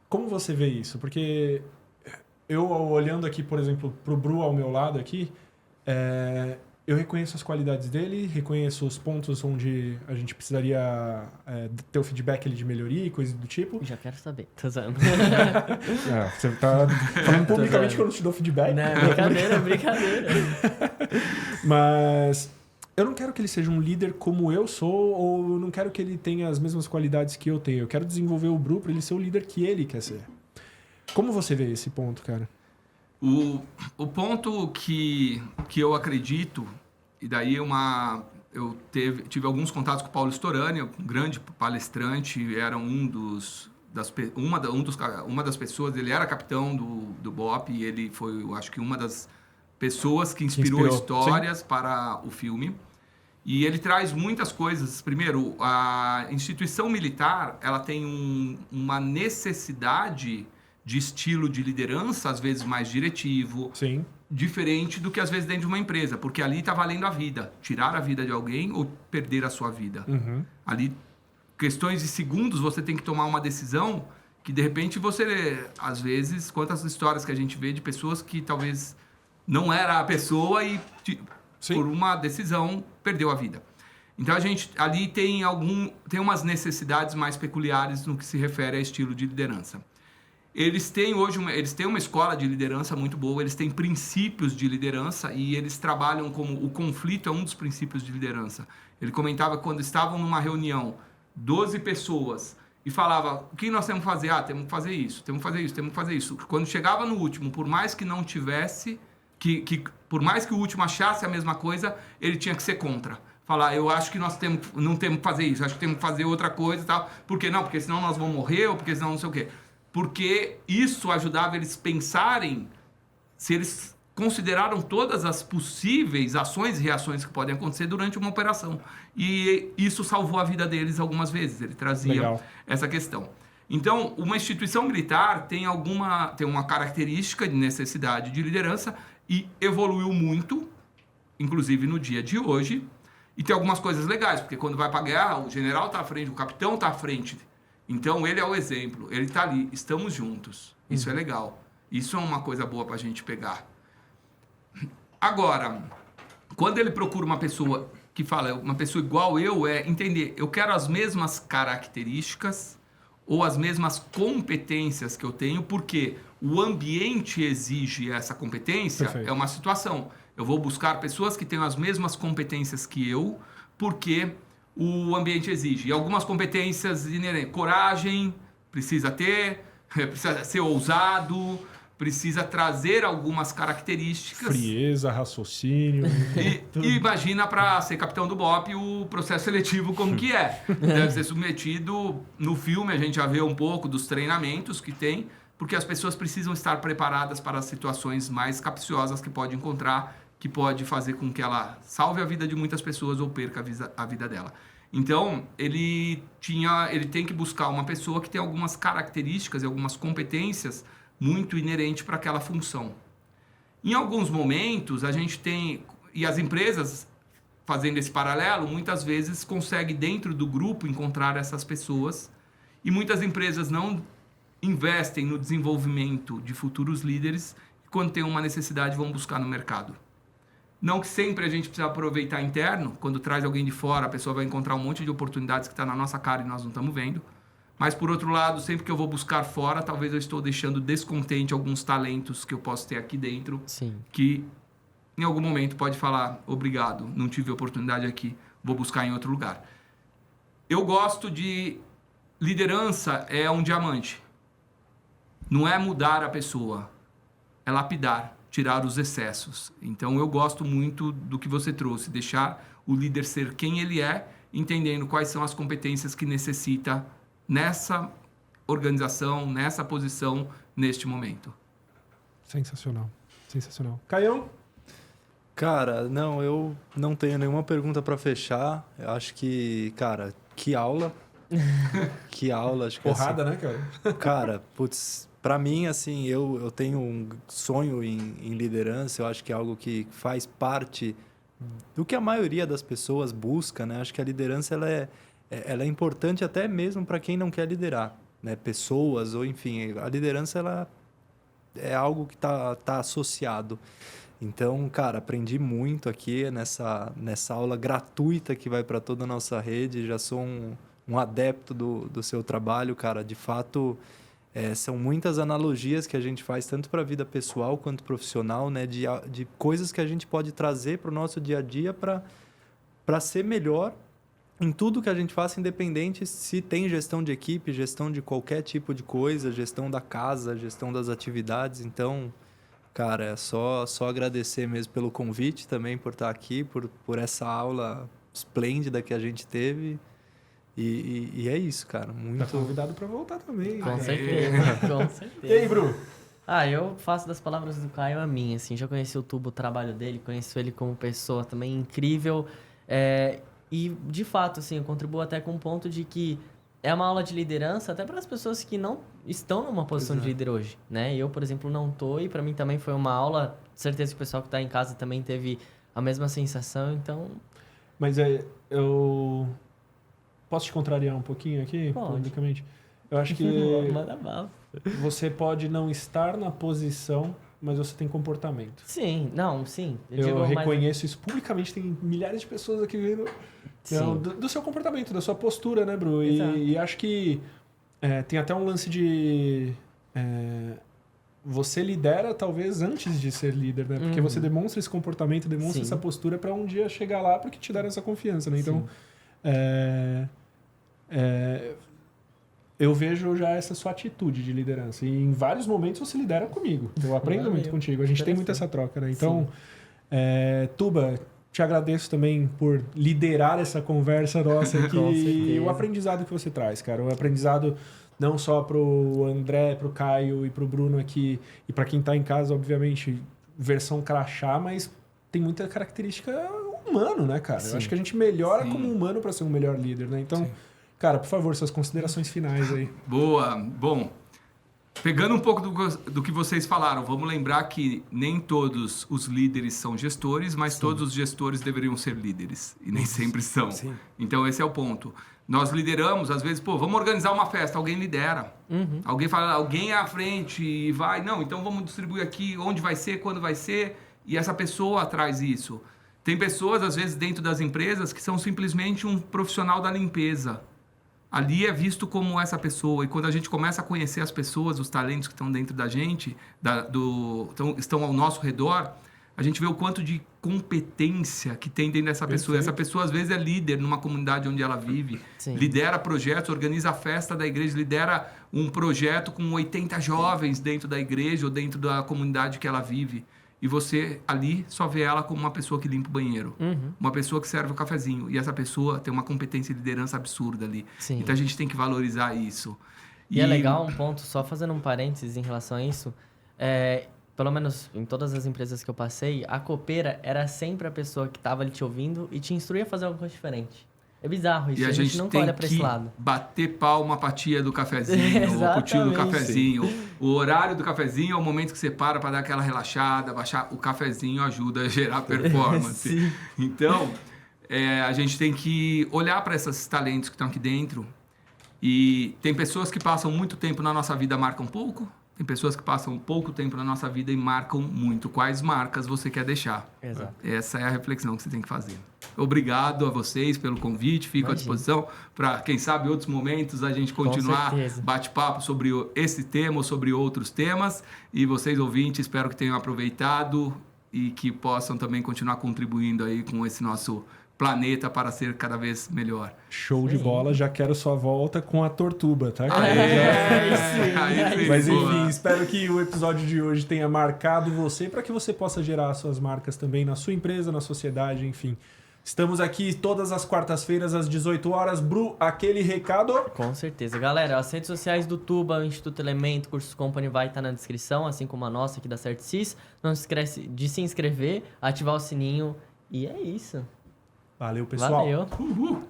Como você vê isso? Porque eu, olhando aqui, por exemplo, pro Bru ao meu lado aqui, eu reconheço as qualidades dele, reconheço os pontos onde a gente precisaria ter o feedback ali de melhoria e coisas do tipo. Já quero saber. Tô usando. Você tá falando publicamente que eu não te dou feedback. Não, brincadeira. Mas eu não quero que ele seja um líder como eu sou, ou não quero que ele tenha as mesmas qualidades que eu tenho. Eu quero desenvolver o Bru para ele ser o líder que ele quer ser. Como você vê esse ponto, cara? O ponto que eu acredito, e daí eu tive alguns contatos com o Paulo Storani, um grande palestrante, era uma das pessoas, ele era capitão do BOP, e ele foi, eu acho que uma das pessoas que inspirou histórias para o filme. E ele traz muitas coisas. Primeiro, a instituição militar, ela tem uma necessidade de estilo de liderança, às vezes mais diretivo, diferente do que às vezes dentro de uma empresa, porque ali está valendo a vida, tirar a vida de alguém ou perder a sua vida. Ali, questões de segundos, você tem que tomar uma decisão que de repente você, às vezes, quantas histórias que a gente vê de pessoas que talvez não era a pessoa e Sim. por uma decisão, perdeu a vida. Então a gente ali tem umas necessidades mais peculiares no que se refere a estilo de liderança. Eles têm hoje uma escola de liderança muito boa, eles têm princípios de liderança e eles trabalham como o conflito é um dos princípios de liderança. Ele comentava que quando estavam numa reunião, 12 pessoas, e falava, o que nós temos que fazer? Temos que fazer isso, temos que fazer isso, temos que fazer isso. Quando chegava no último, por mais que não tivesse, por mais que o último achasse a mesma coisa, ele tinha que ser contra. Falar, eu acho que nós não temos que fazer isso, acho que temos que fazer outra coisa e tal. Por que não? Porque senão nós vamos morrer, ou porque senão não sei o quê. Porque isso ajudava eles pensarem se eles consideraram todas as possíveis ações e reações que podem acontecer durante uma operação. E isso salvou a vida deles algumas vezes. Ele trazia essa questão. Então, uma instituição militar tem uma característica de necessidade de liderança e evoluiu muito, inclusive no dia de hoje. E tem algumas coisas legais, porque quando vai para a guerra, o general está à frente, o capitão está à frente. Então, ele é o exemplo, ele está ali, estamos juntos. Isso é legal. Isso é uma coisa boa para a gente pegar. Agora, quando ele procura uma pessoa que fala, uma pessoa igual eu, é entender, eu quero as mesmas características ou as mesmas competências que eu tenho, porque o ambiente exige essa competência, Perfeito. É uma situação. Eu vou buscar pessoas que tenham as mesmas competências que eu, porque o ambiente exige. E algumas competências inerentes. Coragem, precisa ter, precisa ser ousado, precisa trazer algumas características. Frieza, raciocínio. E imagina para ser capitão do BOPE o processo seletivo como que é. Deve ser submetido, no filme a gente já vê um pouco dos treinamentos que tem, porque as pessoas precisam estar preparadas para as situações mais capciosas que pode encontrar, que pode fazer com que ela salve a vida de muitas pessoas ou perca a vida dela. Então, ele tem que buscar uma pessoa que tem algumas características e algumas competências muito inerentes para aquela função. Em alguns momentos, a gente tem... E as empresas, fazendo esse paralelo, muitas vezes conseguem, dentro do grupo, encontrar essas pessoas. E muitas empresas não investem no desenvolvimento de futuros líderes e, quando tem uma necessidade, vão buscar no mercado. Não que sempre a gente precisa aproveitar interno, quando traz alguém de fora, a pessoa vai encontrar um monte de oportunidades que está na nossa cara e nós não estamos vendo. Mas, por outro lado, sempre que eu vou buscar fora, talvez eu estou deixando descontente alguns talentos que eu posso ter aqui dentro. Sim. Que, em algum momento, pode falar, obrigado, não tive oportunidade aqui, vou buscar em outro lugar. Eu gosto de... Liderança é um diamante. Não é mudar a pessoa, é lapidar, tirar os excessos. Então, eu gosto muito do que você trouxe, deixar o líder ser quem ele é, entendendo quais são as competências que necessita nessa organização, nessa posição, neste momento. Sensacional, sensacional. Caião? Cara, não, eu não tenho nenhuma pergunta para fechar. Eu acho que, cara, que aula. Que aula, acho que Porrada, assim, né, cara? Cara, putz, pra mim, assim, eu tenho um sonho em liderança. Eu acho que é algo que faz parte do que a maioria das pessoas busca, né? Acho que a liderança, ela é importante até mesmo para quem não quer liderar, né? Pessoas ou, enfim, a liderança, ela é algo que tá associado. Então, cara, aprendi muito aqui nessa aula gratuita que vai para toda a nossa rede. Já sou um adepto do seu trabalho, cara. De fato, são muitas analogias que a gente faz, tanto para a vida pessoal quanto profissional, né? De coisas que a gente pode trazer para o nosso dia a dia para ser melhor em tudo que a gente faça, independente se tem gestão de equipe, gestão de qualquer tipo de coisa, gestão da casa, gestão das atividades. Então, cara, é só agradecer mesmo pelo convite também, por estar aqui, por essa aula esplêndida que a gente teve. E é isso, cara. Muito... Tá convidado para voltar também. Com certeza, com certeza. E aí, Bru? Eu faço das palavras do Caio a minha, assim, já conheci o trabalho dele, conheço ele como pessoa também incrível, e de fato, assim, eu contribuo até com um ponto de que é uma aula de liderança até para as pessoas que não estão numa posição de líder hoje, né? Eu, por exemplo, não tô, e para mim também foi uma aula, certeza que o pessoal que está em casa também teve a mesma sensação, então... Mas eu... Posso te contrariar um pouquinho aqui, Pode. publicamente? Eu acho que Manda bala. você pode não estar na posição mas você tem comportamento. Sim, não, sim. Eu reconheço isso publicamente, tem milhares de pessoas aqui vendo do seu comportamento, da sua postura, né, Bru? E acho que tem até um lance de... você lidera talvez antes de ser líder, né? Porque você demonstra esse comportamento, demonstra essa postura para um dia chegar lá porque te deram essa confiança, né? Então, eu vejo já essa sua atitude de liderança. E em vários momentos você lidera comigo. Eu aprendo muito contigo. A gente tem muito essa troca, né? Então, Tuba, te agradeço também por liderar essa conversa nossa aqui. E o aprendizado que você traz, cara. O aprendizado não só pro André, pro Caio e pro Bruno aqui. E para quem tá em casa, obviamente, versão crachá, mas tem muita característica humano, né, cara? Eu acho que a gente melhora como humano para ser um melhor líder, né? Então... Cara, por favor, suas considerações finais aí. Boa. Bom, pegando um pouco do que vocês falaram, vamos lembrar que nem todos os líderes são gestores, mas todos os gestores deveriam ser líderes. E nem sempre são. Sim. Então, esse é o ponto. Nós lideramos, às vezes, vamos organizar uma festa, alguém lidera. Alguém fala, alguém é à frente e vai. Não, então vamos distribuir aqui onde vai ser, quando vai ser. E essa pessoa traz isso. Tem pessoas, às vezes, dentro das empresas que são simplesmente um profissional da limpeza. Ali é visto como essa pessoa. E quando a gente começa a conhecer as pessoas, os talentos que estão dentro da gente, estão ao nosso redor, a gente vê o quanto de competência que tem dentro dessa pessoa. Essa pessoa, às vezes, é líder numa comunidade onde ela vive. Lidera projetos, organiza a festa da igreja, lidera um projeto com 80 jovens dentro da igreja ou dentro da comunidade que ela vive. E você ali só vê ela como uma pessoa que limpa o banheiro. Uma pessoa que serve o cafezinho. E essa pessoa tem uma competência de liderança absurda ali. Sim. Então a gente tem que valorizar isso. E é legal um ponto, só fazendo um parênteses em relação a isso. Pelo menos em todas as empresas que eu passei, a copeira era sempre a pessoa que estava ali te ouvindo e te instruía a fazer alguma coisa diferente. É bizarro isso, e a gente nunca olha para esse lado. Bater palma pra tia do cafezinho, ou pro tio do cafezinho. O horário do cafezinho é o momento que você para dar aquela relaxada, baixar. O cafezinho ajuda a gerar performance. Então, a gente tem que olhar para esses talentos que estão aqui dentro. E tem pessoas que passam muito tempo na nossa vida, marcam pouco. Tem pessoas que passam pouco tempo na nossa vida e marcam muito. Quais marcas você quer deixar? Exato. Essa é a reflexão que você tem que fazer. Obrigado a vocês pelo convite. Fico à disposição para, quem sabe, outros momentos a gente continuar bate-papo sobre esse tema ou sobre outros temas. E vocês, ouvintes, espero que tenham aproveitado e que possam também continuar contribuindo aí com esse nosso planeta para ser cada vez melhor. Show de bola, já quero sua volta com a Tortuba, tá? Sim, mas enfim, espero que o episódio de hoje tenha marcado você para que você possa gerar suas marcas também na sua empresa, na sociedade, enfim. Estamos aqui todas as quartas-feiras às 18 horas. Bru, aquele recado? Com certeza. Galera, as redes sociais do Tuba, o Instituto Elemento, Cursos Company vai estar na descrição, assim como a nossa aqui da CertSys. Não se esquece de se inscrever, ativar o sininho e é isso. Valeu, pessoal. Valeu. Uhul.